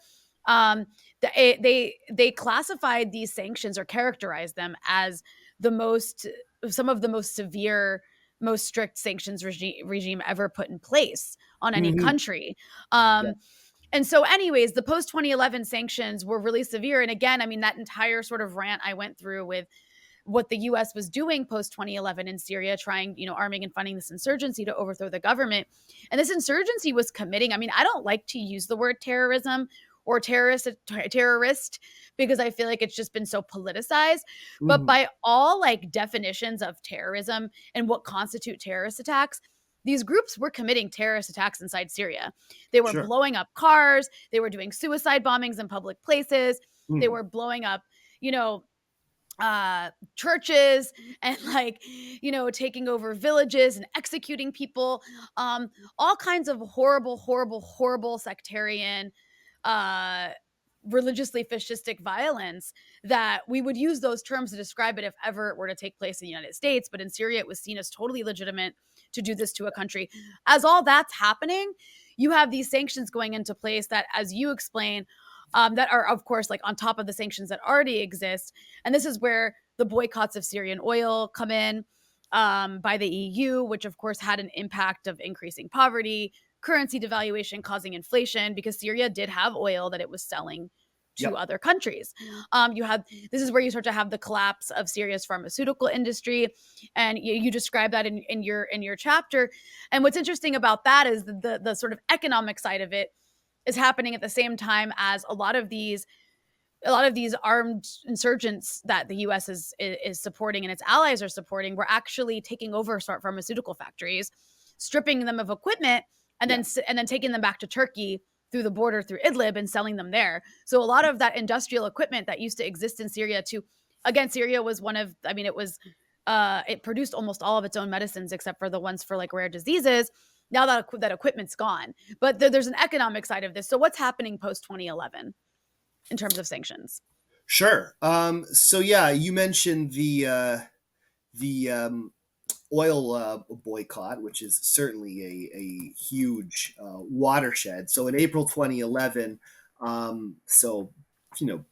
Um, they classified these sanctions, or characterized them as the most some of the most severe, most strict sanctions regime ever put in place on any Hmm. country. Yeah. And so, anyways, the post 2011 sanctions were really severe. And again, I mean, that entire sort of rant I went through with what the US was doing post 2011 in Syria, trying, arming and funding this insurgency to overthrow the government. And this insurgency was committing, I mean, I don't like to use the word terrorism or terrorist, because I feel like it's just been so politicized. But Hmm. by all like definitions of terrorism and what constitute terrorist attacks, these groups were committing terrorist attacks inside Syria. They were Sure. blowing up cars, they were doing suicide bombings in public places, they Hmm. were blowing up, you know, churches, and like, taking over villages and executing people, all kinds of horrible sectarian, uh religiously fascistic violence, that we would use those terms to describe it if ever it were to take place in the United States. But in Syria, it was seen as totally legitimate to do this to a country. As all that's happening, you have these sanctions going into place that, as you explain, that are, of course, like on top of the sanctions that already exist. And this is where the boycotts of Syrian oil come in, by the EU, which, of course, had an impact of increasing poverty, currency devaluation, causing inflation, because Syria did have oil that it was selling to Yep. other countries. You have This is where you start to have the collapse of Syria's pharmaceutical industry, and you describe that in your chapter. And what's interesting about that is the sort of economic side of it is happening at the same time as a lot of these armed insurgents that the U.S. is supporting and its allies are supporting were actually taking over pharmaceutical factories, stripping them of equipment, and Yeah. then taking them back to Turkey through the border through Idlib and selling them there. So a lot of that industrial equipment that used to exist in Syria, to again, Syria was one of, I mean, it produced almost all of its own medicines except for the ones for like rare diseases. Now that equipment's gone, but there's an economic side of this. So what's happening post 2011 in terms of sanctions? Sure. So yeah, you mentioned the oil boycott, which is certainly a huge watershed. So in April 2011, so you know,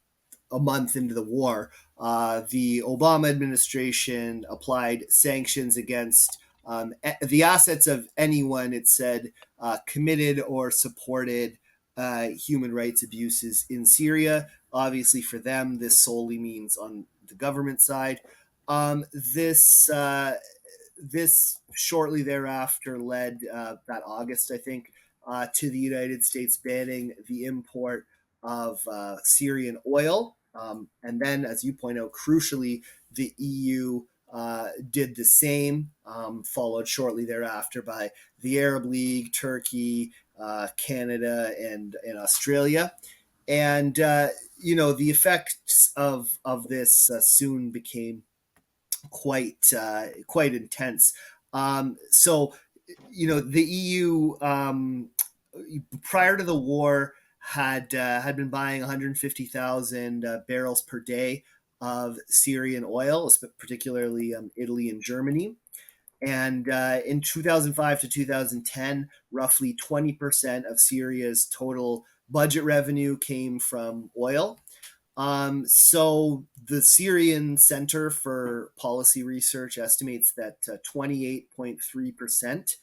a month into the war, the Obama administration applied sanctions against the assets of anyone it said committed or supported human rights abuses in Syria. Obviously, for them, this solely means on the government side. This shortly thereafter led, that August, I think, to the United States banning the import of Syrian oil. And then, as you point out, crucially, the EU did the same, followed shortly thereafter by the Arab League, Turkey, Canada, and Australia. And, the effects of this soon became quite intense. So, the EU, prior to the war, had been buying 150,000 barrels per day of Syrian oil, particularly Italy and Germany. And in 2005 to 2010, roughly 20% of Syria's total budget revenue came from oil. So the Syrian Center for Policy Research estimates that 28.3%,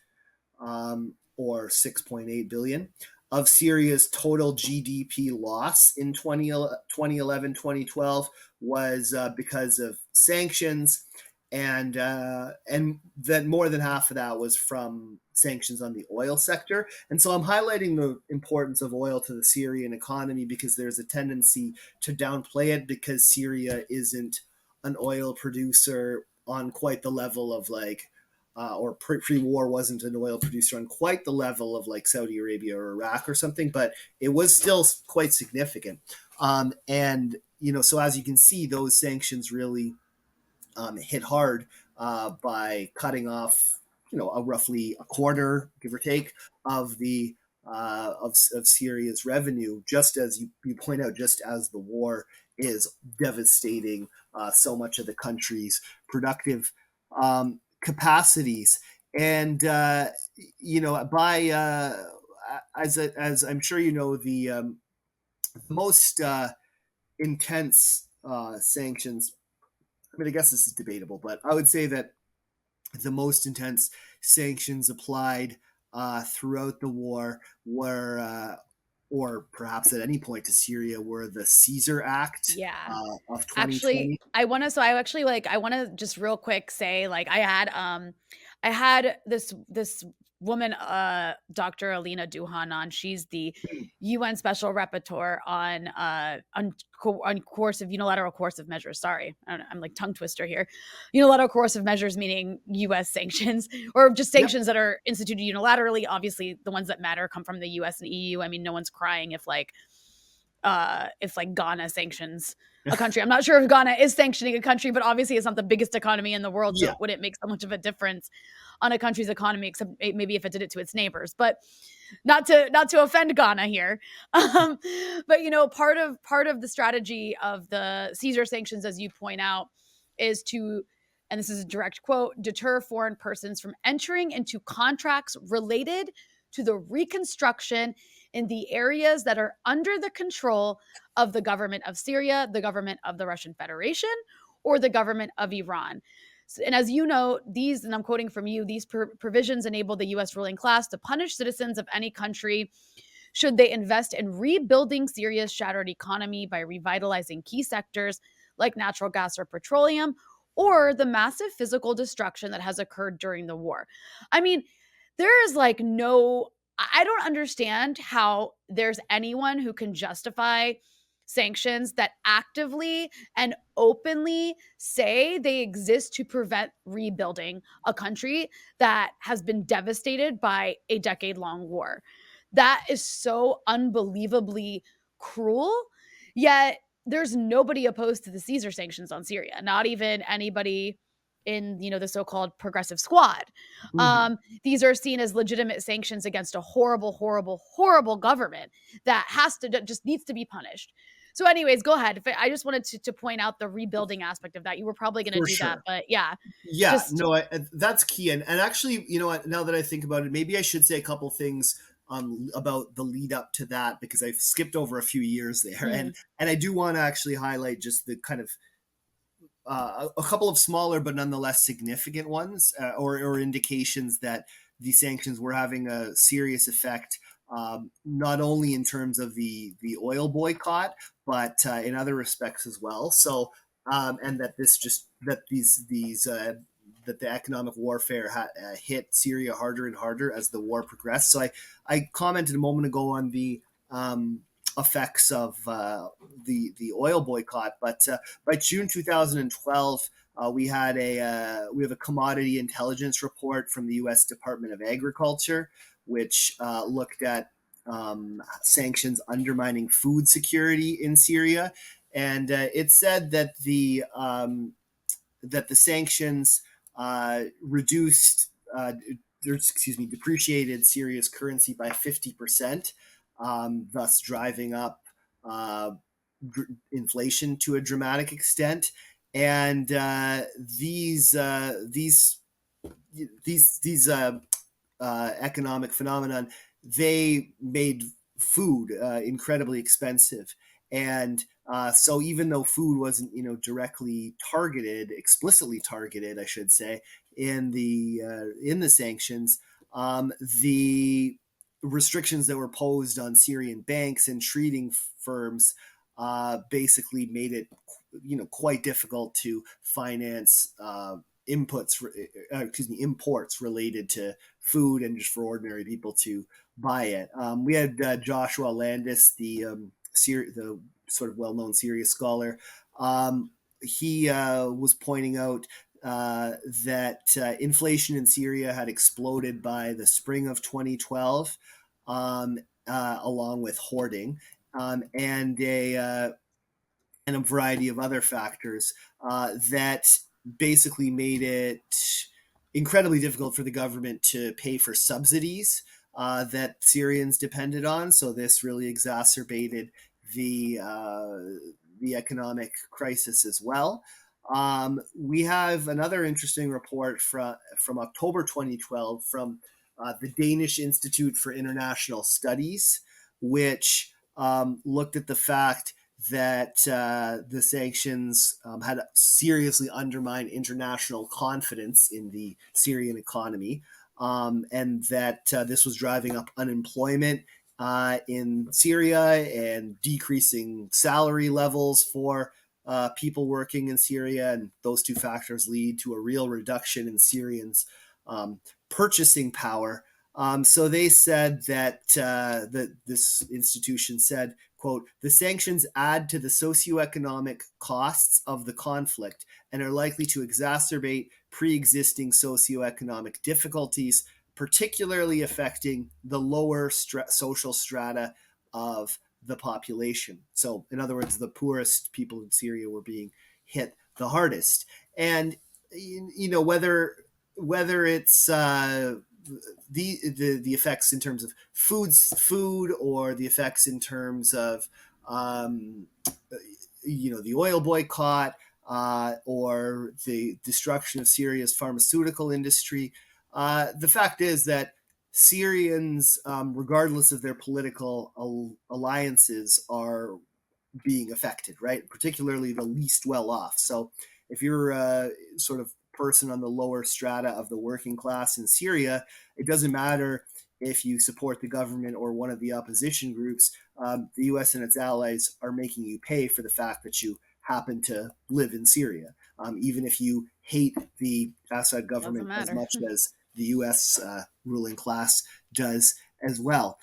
or 6.8 billion, of Syria's total GDP loss in 2011 2012 was because of sanctions, and that more than half of that was from sanctions on the oil sector. And so I'm highlighting the importance of oil to the Syrian economy because there's a tendency to downplay it because Syria isn't an oil producer on quite the level of like, or pre-war wasn't an oil producer on quite the level of like Saudi Arabia or Iraq or something, but it was still quite significant. And so as you can see, those sanctions really hit hard by cutting off, roughly a quarter, give or take, of the of Syria's revenue, just as you point out, just as the war is devastating so much of the country's productive capacities. And by as I'm sure you know, the most intense sanctions. I mean, I guess this is debatable, but I would say that the most intense sanctions applied throughout the war were, or perhaps at any point to Syria, were the Caesar Act Yeah. of Actually, 2020. I want to just real quick say, like, I had this woman, Dr. Alina Duhan, on. She's the UN Special Rapporteur on coercive, unilateral coercive measures. Sorry, I don't know, I'm like tongue twister here. Unilateral coercive measures meaning US sanctions, or just Yep. sanctions that are instituted unilaterally. Obviously, the ones that matter come from the US and EU. I mean, no one's crying if like Ghana sanctions a country. I'm not sure if Ghana is sanctioning a country, but obviously it's not the biggest economy in the world, so Yeah. it wouldn't make so much of a difference on a country's economy, except maybe if it did it to its neighbors. But not to offend Ghana here. But part of the strategy of the Caesar sanctions, as you point out, is to, and this is a direct quote, deter foreign persons from entering into contracts related to the reconstruction in the areas that are under the control of the government of Syria, the government of the Russian Federation, or the government of Iran. And as you know, these, and I'm quoting from you, these provisions enable the US ruling class to punish citizens of any country should they invest in rebuilding Syria's shattered economy by revitalizing key sectors like natural gas or petroleum, or the massive physical destruction that has occurred during the war. I mean, there is like no, I don't understand how there's anyone who can justify sanctions that actively and openly say they exist to prevent rebuilding a country that has been devastated by a decade-long war. That is so unbelievably cruel. Yet there's nobody opposed to the Caesar sanctions on Syria, not even anybody in the so-called progressive squad. Mhm. These are seen as legitimate sanctions against a horrible, horrible, horrible government that just needs to be punished. So, anyways, go ahead. I just wanted to point out the rebuilding aspect of that. You were probably going to For do that, sure. but yeah, Yeah, just no, that's key. And actually, you know what? Now that I think about it, maybe I should say a couple things about the lead up to that, because I've skipped over a few years there, mm, and I do want to actually highlight just the kind of a couple of smaller but nonetheless significant ones, or indications that these sanctions were having a serious effect, not only in terms of the oil boycott, but in other respects as well. So, and that this just that these that the economic warfare hit Syria harder and harder as the war progressed. So I commented a moment ago on the effects of the oil boycott, but by June 2012, we have a commodity intelligence report from the U.S. Department of Agriculture, which looked at sanctions undermining food security in Syria, and it said that the sanctions reduced, depreciated Syria's currency by 50%, thus driving up uh, inflation to a dramatic extent. And these economic phenomenon, they made food incredibly expensive. And so even though food wasn't, directly targeted, explicitly targeted, I should say, in the sanctions, the restrictions that were posed on Syrian banks and trading firms basically made it, quite difficult to finance imports related to food, and just for ordinary people to buy it. We had Joshua Landis, the sort of well-known Syria scholar. He was pointing out that inflation in Syria had exploded by the spring of 2012, along with hoarding, and a variety of other factors that basically made it incredibly difficult for the government to pay for subsidies that Syrians depended on. So this really exacerbated the economic crisis as well. We have another interesting report from October 2012 from the Danish Institute for International Studies, which looked at the fact that the sanctions had seriously undermined international confidence in the Syrian economy, and that this was driving up unemployment in Syria and decreasing salary levels for people working in Syria. And those two factors lead to a real reduction in Syrians' purchasing power. So they said that this institution said, quote, the sanctions add to the socioeconomic costs of the conflict and are likely to exacerbate pre-existing socioeconomic difficulties, particularly affecting the lower social strata of the population. So, in other words, the poorest people in Syria were being hit the hardest. And whether it's the effects in terms of food, or the effects in terms of the oil boycott, or the destruction of Syria's pharmaceutical industry. The fact is that Syrians, regardless of their political alliances, are being affected, right? Particularly the least well off. So if you're a sort of person on the lower strata of the working class in Syria, it doesn't matter if you support the government or one of the opposition groups. The US and its allies are making you pay for the fact that you happen to live in Syria, even if you hate the Assad government as much as the US ruling class does as well.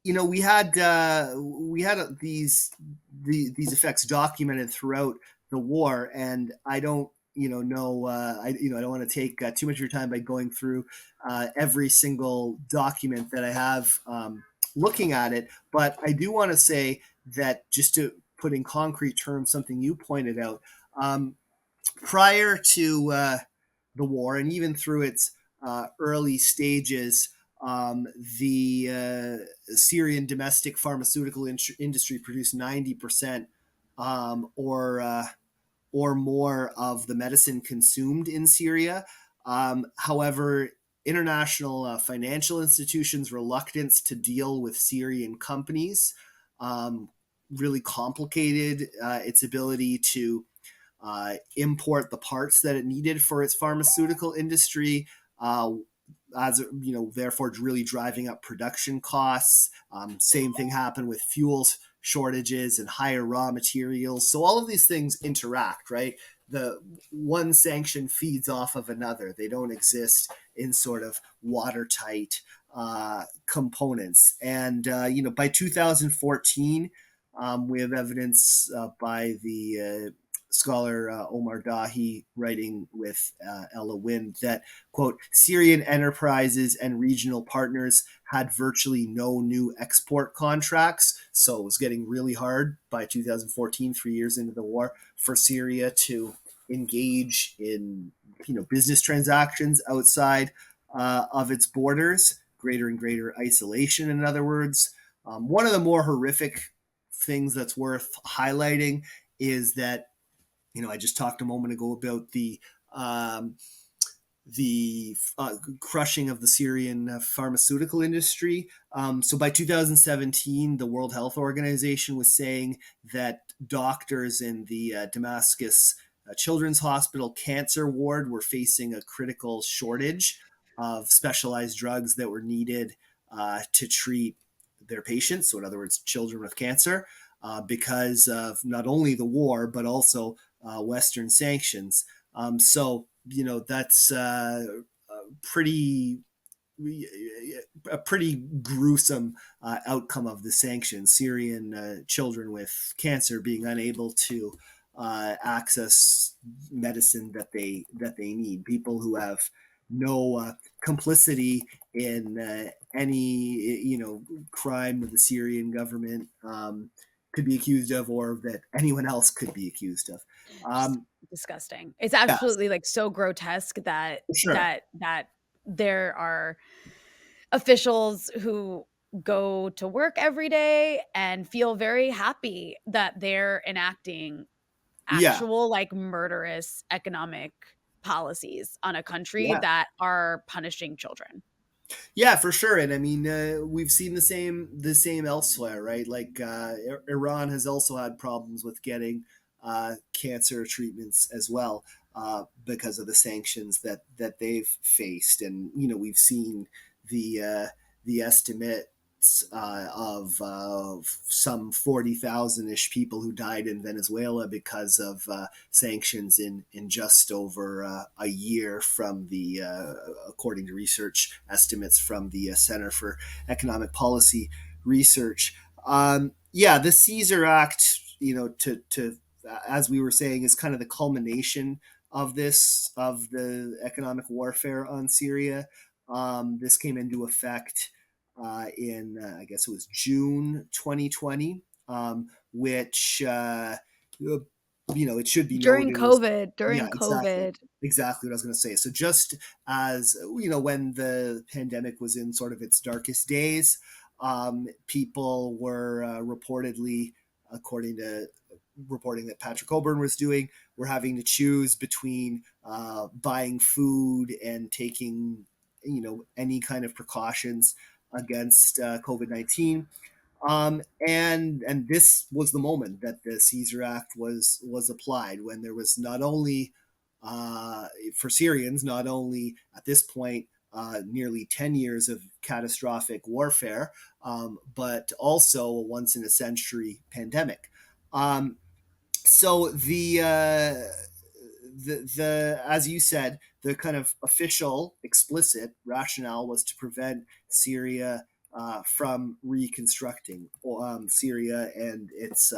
We had these effects documented throughout the war, and I don't know I don't want to take too much of your time by going through every single document that I have looking at it, but I do want to say that, just to put in concrete terms something you pointed out, prior to the war, and even through its early stages, the Syrian domestic pharmaceutical industry produced 90% or more of the medicine consumed in Syria. However, international financial institutions' reluctance to deal with Syrian companies really complicated its ability to import the parts that it needed for its pharmaceutical industry, therefore really driving up production costs. Same thing happened with fuels shortages and higher raw materials. So all of these things interact, right? The one sanction feeds off of another. They don't exist in sort of watertight components. And by 2014, we have evidence by the scholar Omar Dahi, writing with Ella Wind, that, quote, Syrian enterprises and regional partners had virtually no new export contracts. So it was getting really hard by 2014, 3 years into the war, for Syria to engage in business transactions outside of its borders. Greater and greater isolation, in other words. One of the more horrific things that's worth highlighting is that I just talked a moment ago about the crushing of the Syrian pharmaceutical industry. So by 2017, the World Health Organization was saying that doctors in the Damascus Children's Hospital cancer ward were facing a critical shortage of specialized drugs that were needed to treat their patients. So in other words, children with cancer, because of not only the war, but also Western sanctions. So that's a pretty gruesome outcome of the sanctions. Syrian children with cancer being unable to access medicine that they need. People who have no complicity in any crime that the Syrian government could be accused of, or that anyone else could be accused of. Disgusting. It's absolutely so grotesque that sure. that there are officials who go to work every day and feel very happy that they're enacting Yeah, actual like murderous economic policies on a country yeah. that are punishing children. Yeah, for sure. And I mean, we've seen the same elsewhere, right? Like Iran has also had problems with getting cancer treatments as well because of the sanctions that they've faced. And we've seen the estimates of some 40,000 ish people who died in Venezuela because of sanctions in just over a year from the according to research estimates from the Center for Economic Policy Research. Yeah, the Caesar Act, to as we were saying, is kind of the culmination of the economic warfare on Syria. This came into effect in I guess it was June 2020, which it should be During noted is COVID, yeah, during exactly. COVID. Exactly what I was going to say. So just as when the pandemic was in sort of its darkest days, people were reportedly, according to reporting that Patrick Coburn was doing, were having to choose between buying food and taking any kind of precautions against COVID-19. And this was the moment that the Caesar Act was applied, when there was not only for Syrians, not only at this point nearly 10 years of catastrophic warfare, but also a once in a century pandemic. So the as you said, the kind of official explicit rationale was to prevent Syria from reconstructing Syria and its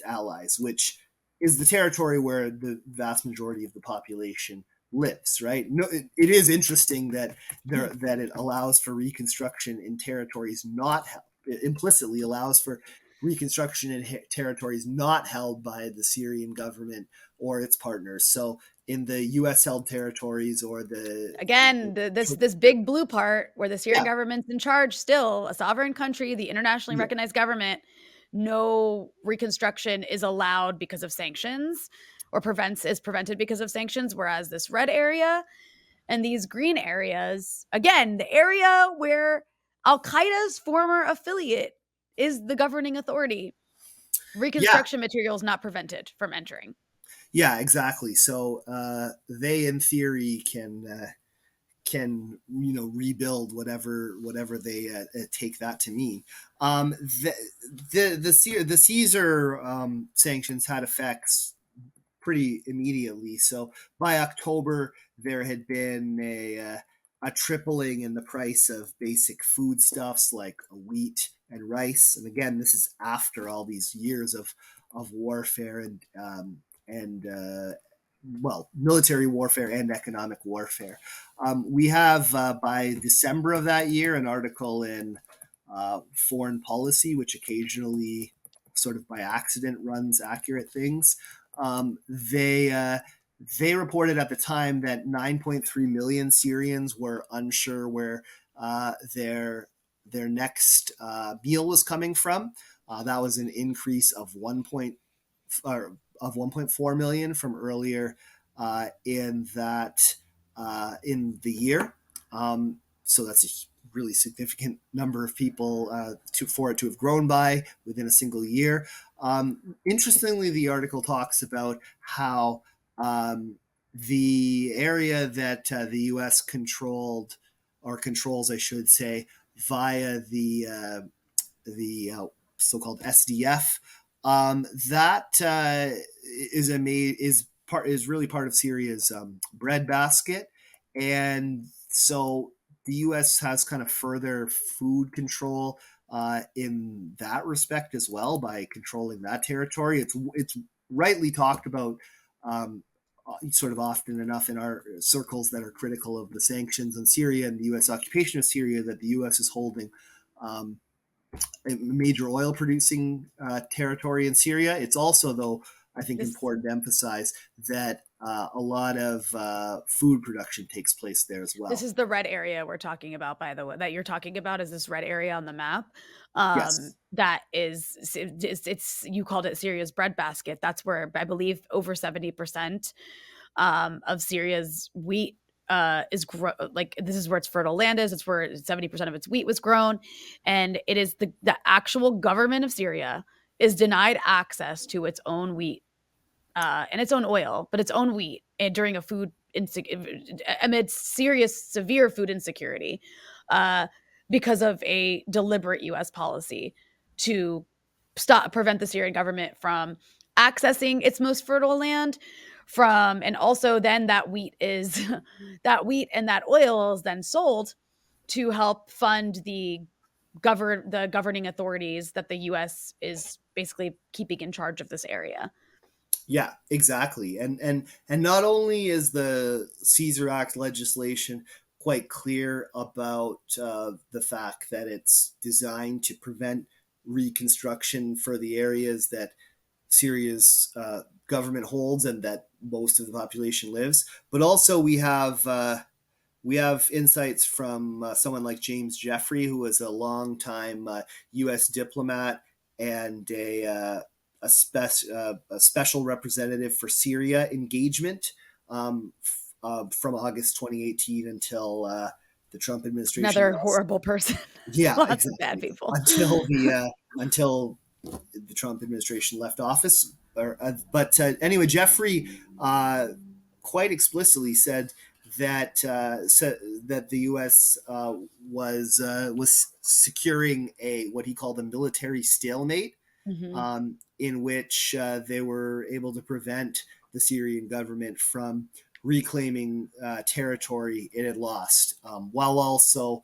allies, which is the territory where the vast majority of the population lives. Right? No, it is interesting that that it allows for reconstruction in territories not held. It implicitly allows for reconstruction in territories not held by the Syrian government or its partners. So in the U.S. held territories or Again, this big blue part where the Syrian yeah, government's in charge, still a sovereign country, the internationally yeah, recognized government, no reconstruction is allowed because of sanctions or is prevented because of sanctions. Whereas this red area and these green areas, again, the area where Al Qaeda's former affiliate is the governing authority, yeah, reconstruction materials not prevented from entering. yeah, exactly. So they, in theory, can rebuild whatever they take that to mean. The Caesar sanctions had effects pretty immediately. So by October, there had been a tripling in the price of basic foodstuffs like wheat and rice. And again, this is after all these years of warfare and well, military warfare and economic warfare. We have by December of that year an article in Foreign Policy, which occasionally, sort of by accident, runs accurate things. They reported at the time that 9.3 million Syrians were unsure where their next meal was coming from. That was an increase of 1.4 million from earlier in the year. So that's a really significant number of people for it to have grown by within a single year. Interestingly, the article talks about how the area that the U.S. controlled, or controls, I should say, via the so-called SDF, that is really part of Syria's breadbasket, and so the U.S. has kind of further food control in that respect as well by controlling that territory. It's rightly talked about sort of often enough in our circles that are critical of the sanctions on Syria and the U.S. occupation of Syria, that the U.S. is holding a major oil producing territory in Syria. It's also, though, I think This important to emphasize that a lot of food production takes place there as This well. is the red area we're talking about, by the way, that you're talking about is this red area on the map. Yes. That is, it's you called it Syria's breadbasket. That's where I believe over 70% of Syria's wheat like this is where its fertile land is. It's where 70% of its wheat was grown, and it is the actual government of Syria is denied access to its own wheat and its own oil, but its own wheat, and during a amid serious, severe food insecurity, uh, because of a deliberate U.S. policy to prevent the Syrian government from accessing its most fertile land. And also then that wheat is that wheat and that oil is then sold to help fund the governing authorities that the U.S. is basically keeping in charge of this area. Yeah, exactly. And not only is the Caesar Act legislation quite clear about the fact that it's designed to prevent reconstruction for the areas that Syria's government holds and that most of the population lives, but also we have insights from someone like James Jeffrey, who was a longtime U.S. diplomat and a special representative for Syria engagement from August 2018 until the Trump administration. Another horrible person. Yeah, Lots exactly. of bad people. Until the Trump administration left office. But anyway, Jeffrey quite explicitly said that that the U.S. Was securing what he called a military stalemate, in which they were able to prevent the Syrian government from reclaiming territory it had lost, while also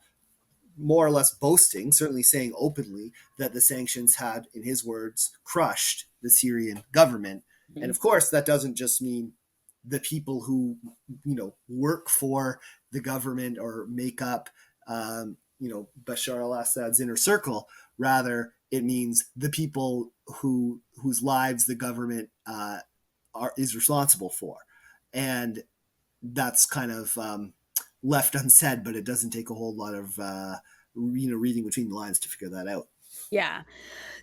more or less boasting, certainly saying openly, that the sanctions had, in his words, crushed the Syrian government. Mm-hmm. And of course, that doesn't just mean the people who, work for the government or make up, Bashar al-Assad's inner circle. Rather, it means the people whose lives the government is responsible for. And that's kind of left unsaid, but it doesn't take a whole lot of reading between the lines to figure that out. Yeah.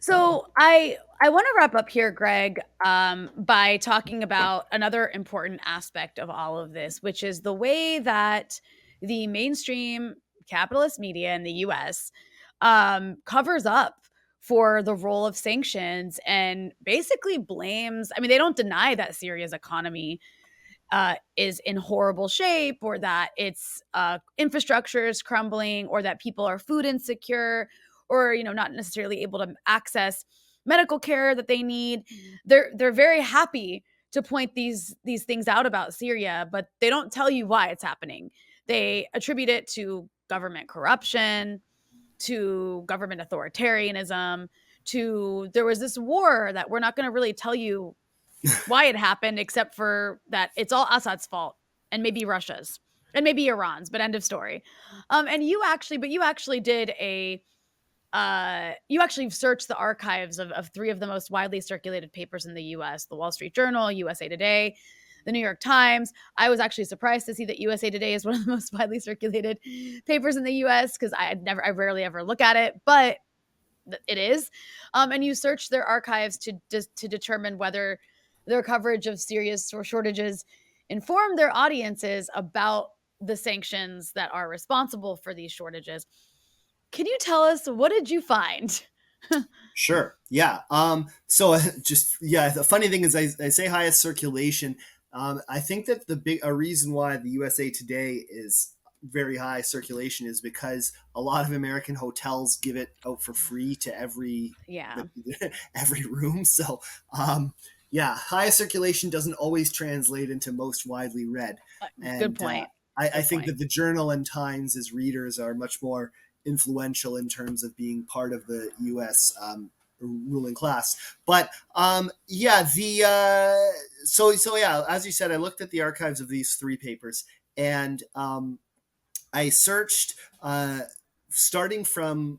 So I want to wrap up here, Greg, by talking about another important aspect of all of this, which is the way that the mainstream capitalist media in the U.S. Covers up for the role of sanctions and basically blames. I mean, they don't deny that Syria's economy is in horrible shape, or that its infrastructure is crumbling, or that people are food insecure, or not necessarily able to access medical care that they need. They're very happy to point these things out about Syria, but they don't tell you why it's happening. They attribute it to government corruption, to government authoritarianism, to there was this war that we're not going to really tell you why it happened, except for that it's all Assad's fault, and maybe Russia's, and maybe Iran's, but end of story. And you actually did you actually searched the archives of three of the most widely circulated papers in the U.S.: the Wall Street Journal, USA Today, the New York Times. I was actually surprised to see that USA Today is one of the most widely circulated papers in the U.S. because I rarely ever look at it, but it is. And you searched their archives to determine whether their coverage of Syria's shortages informed their audiences about the sanctions that are responsible for these shortages. Can you tell us, what did you find? Sure. Yeah. The funny thing is I say highest circulation. I think that a reason why the USA Today is very high circulation is because a lot of American hotels give it out for free to every room. So, highest circulation doesn't always translate into most widely read. And, good point. I think that the Journal and Times, as readers, are much more influential in terms of being part of the U.S. Ruling class. But as you said, I looked at the archives of these three papers, and I searched starting from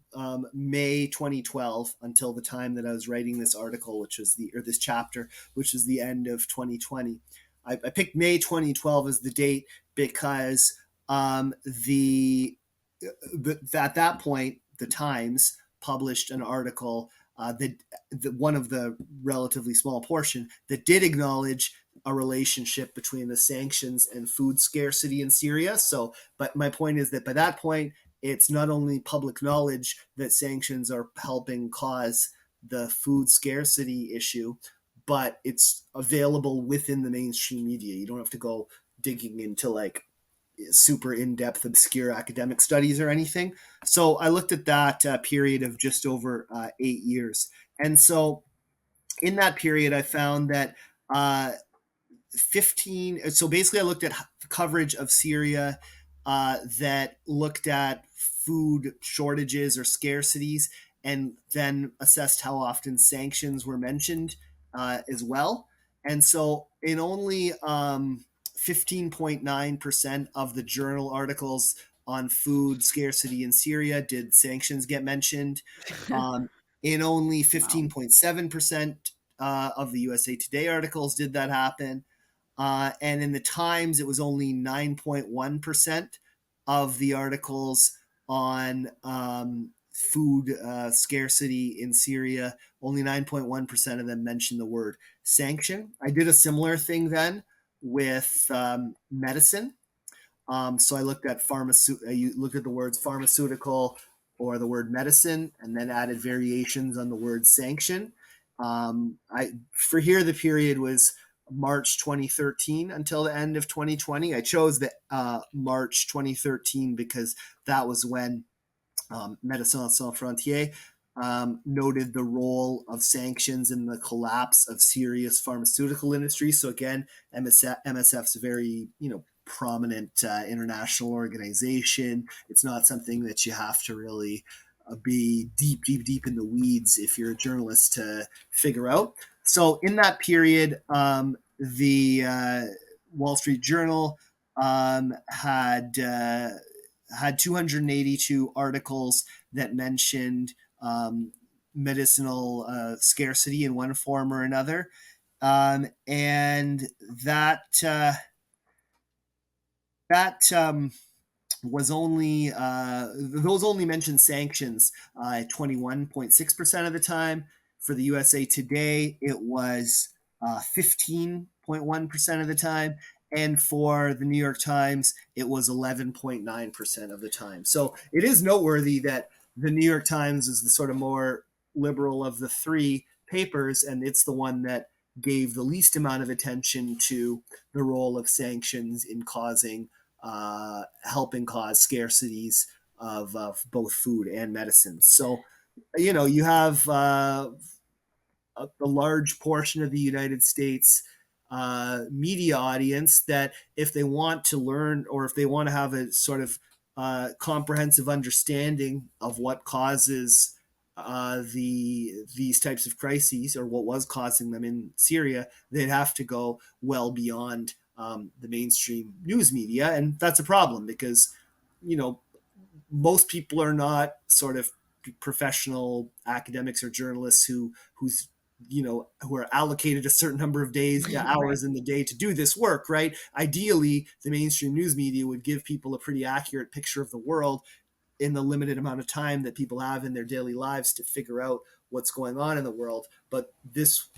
May 2012 until the time that I was writing this article, this chapter, which is the end of 2020. I picked May 2012 as the date because the at that point, the Times published an article that one of the relatively small portion that did acknowledge a relationship between the sanctions and food scarcity in Syria. So, but my point is that by that point, it's not only public knowledge that sanctions are helping cause the food scarcity issue, but it's available within the mainstream media. You don't have to go digging into like super in-depth obscure academic studies or anything. So I looked at that period of just over 8 years. And so in that period, I found that 15, so basically I looked at coverage of Syria that looked at food shortages or scarcities, and then assessed how often sanctions were mentioned as well. And so in only 15.9% of the journal articles on food scarcity in Syria did sanctions get mentioned. In only Wow. 15.7% of the USA Today articles did that happen. And in the Times, it was only 9.1% of the articles on food scarcity in Syria. Only 9.1% of them mentioned the word sanction. I did a similar thing then with medicine. So I looked at you looked at the words pharmaceutical or the word medicine, and then added variations on the word sanction. For here, the period was March 2013 until the end of 2020. I chose the March 2013 because that was when Médecins Sans Frontières noted the role of sanctions in the collapse of Syria's pharmaceutical industry. So again, MSF's a very prominent international organization. It's not something that you have to really be deep in the weeds if you're a journalist to figure out. So in that period, the Wall Street Journal had 282 articles that mentioned medicinal scarcity in one form or another, and that was only those only mentioned sanctions 21.6% of the time. For the USA Today, it was 15.1% of the time. And for the New York Times, it was 11.9% of the time. So it is noteworthy that the New York Times is the sort of more liberal of the three papers, and it's the one that gave the least amount of attention to the role of sanctions in helping cause scarcities of both food and medicine. So, you have a large portion of the United States media audience that, if they want to learn or if they want to have a sort of comprehensive understanding of what causes these types of crises, or what was causing them in Syria, they'd have to go well beyond the mainstream news media, and that's a problem because most people are not sort of professional academics or journalists who are allocated a certain number of days Right. hours in the day to do this work, right? Ideally, the mainstream news media would give people a pretty accurate picture of the world in the limited amount of time that people have in their daily lives to figure out what's going on in the world. But this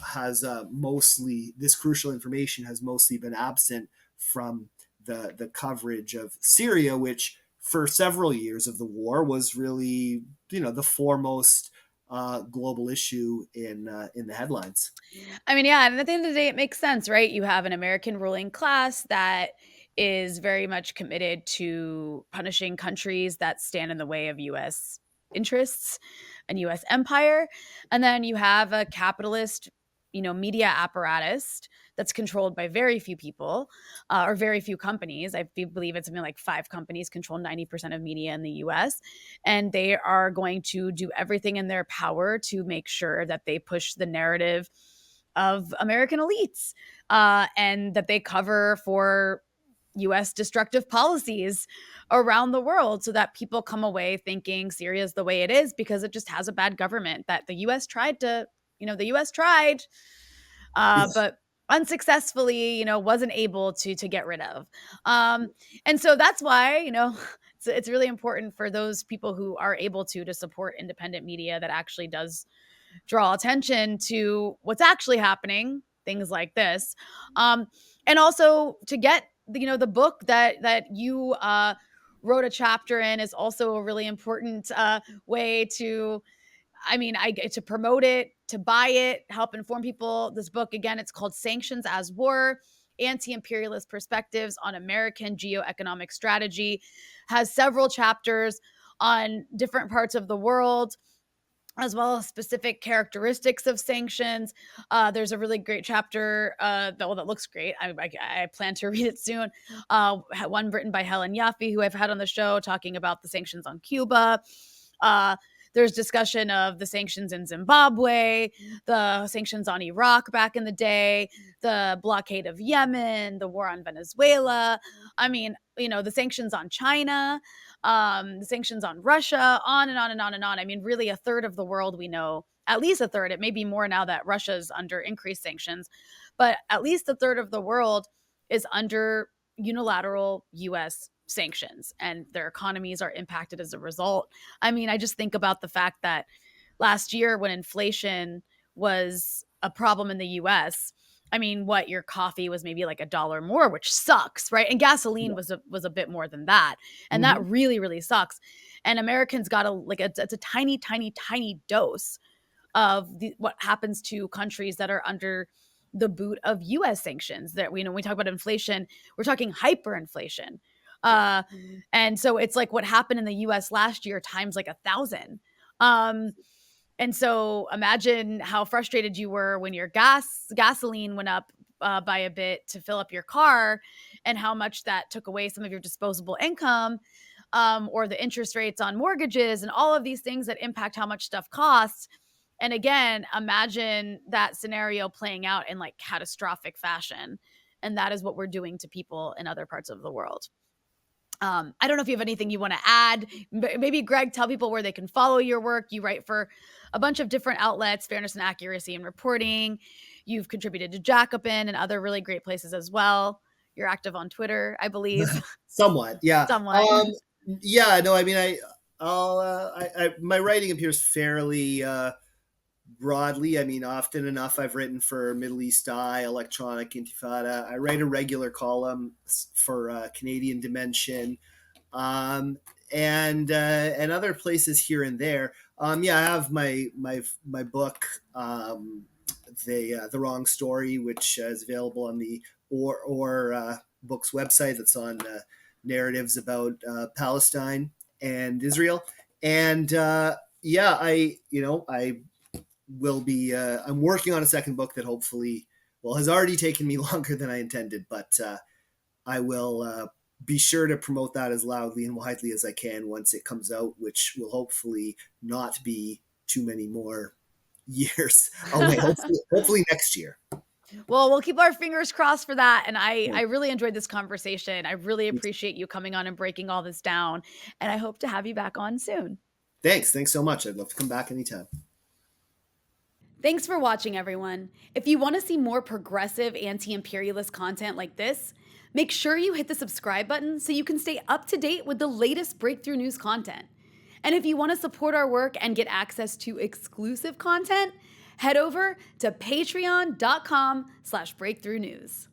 this crucial information has mostly been absent from the coverage of Syria, which for several years of the war was really, the foremost global issue in the headlines. I mean, yeah, and at the end of the day, it makes sense, right? You have an American ruling class that is very much committed to punishing countries that stand in the way of US interests and US empire. And then you have a capitalist, media apparatus that's controlled by very few people, or very few companies. I believe it's something like 5 companies control 90% of media in the US. And they are going to do everything in their power to make sure that they push the narrative of American elites, and that they cover for US destructive policies around the world, so that people come away thinking Syria is the way it is because it just has a bad government that the US tried to, the US tried, but unsuccessfully, wasn't able to get rid of. And so that's why, it's really important for those people who are able to support independent media that actually does draw attention to what's actually happening, things like this. And also to get, the book that you wrote a chapter in is also a really important way to, to promote it, to buy it, help inform people. This book, again, it's called Sanctions As War, Anti-Imperialist Perspectives on American Geo-Economic Strategy, has several chapters on different parts of the world, as well as specific characteristics of sanctions. There's a really great chapter that looks great. I plan to read it soon. One written by Helen Yaffe, who I've had on the show, talking about the sanctions on Cuba. There's discussion of the sanctions in Zimbabwe, the sanctions on Iraq back in the day, the blockade of Yemen, the war on Venezuela. The sanctions on China, the sanctions on Russia, on and on and on and on. Really a third of the world we know, at least a third, it may be more now that Russia's under increased sanctions, but at least a third of the world is under unilateral U.S. sanctions, and their economies are impacted as a result. I just think about the fact that last year when inflation was a problem in the U.S., your coffee was maybe like $1 more, which sucks, right? And gasoline was a bit more than that, and that really, really sucks. And Americans got it's a tiny, tiny, tiny dose of what happens to countries that are under the boot of U.S. sanctions. That when we talk about inflation, we're talking hyperinflation. And so it's like what happened in the U.S. last year times like 1,000. And so imagine how frustrated you were when your gasoline went up by a bit to fill up your car, and how much that took away some of your disposable income, or the interest rates on mortgages and all of these things that impact how much stuff costs. And again, imagine that scenario playing out in like catastrophic fashion. And that is what we're doing to people in other parts of the world. I don't know if you have anything you want to add. Maybe, Greg, tell people where they can follow your work. You write for a bunch of different outlets, Fairness and Accuracy in Reporting. You've contributed to Jacobin and other really great places as well. You're active on Twitter, I believe. Somewhat, yeah. Somewhat. Yeah, no, my writing appears fairly broadly. Often enough, I've written for Middle East Eye, Electronic Intifada. I write a regular column for Canadian Dimension, and other places here and there. I have my book, the Wrong Story, which is available on the or Books website. That's on narratives about Palestine and Israel. And I will be I'm working on a second book that hopefully has already taken me longer than I intended, but I will be sure to promote that as loudly and widely as I can once it comes out, which will hopefully not be too many more years away. hopefully next year. Well, we'll keep our fingers crossed for that. And I really enjoyed this conversation. I really appreciate you coming on and breaking all this down. And I hope to have you back on soon. Thanks so much. I'd love to come back anytime. Thanks for watching, everyone. If you want to see more progressive anti-imperialist content like this, make sure you hit the subscribe button so you can stay up to date with the latest Breakthrough News content. And if you want to support our work and get access to exclusive content, head over to patreon.com/breakthroughnews.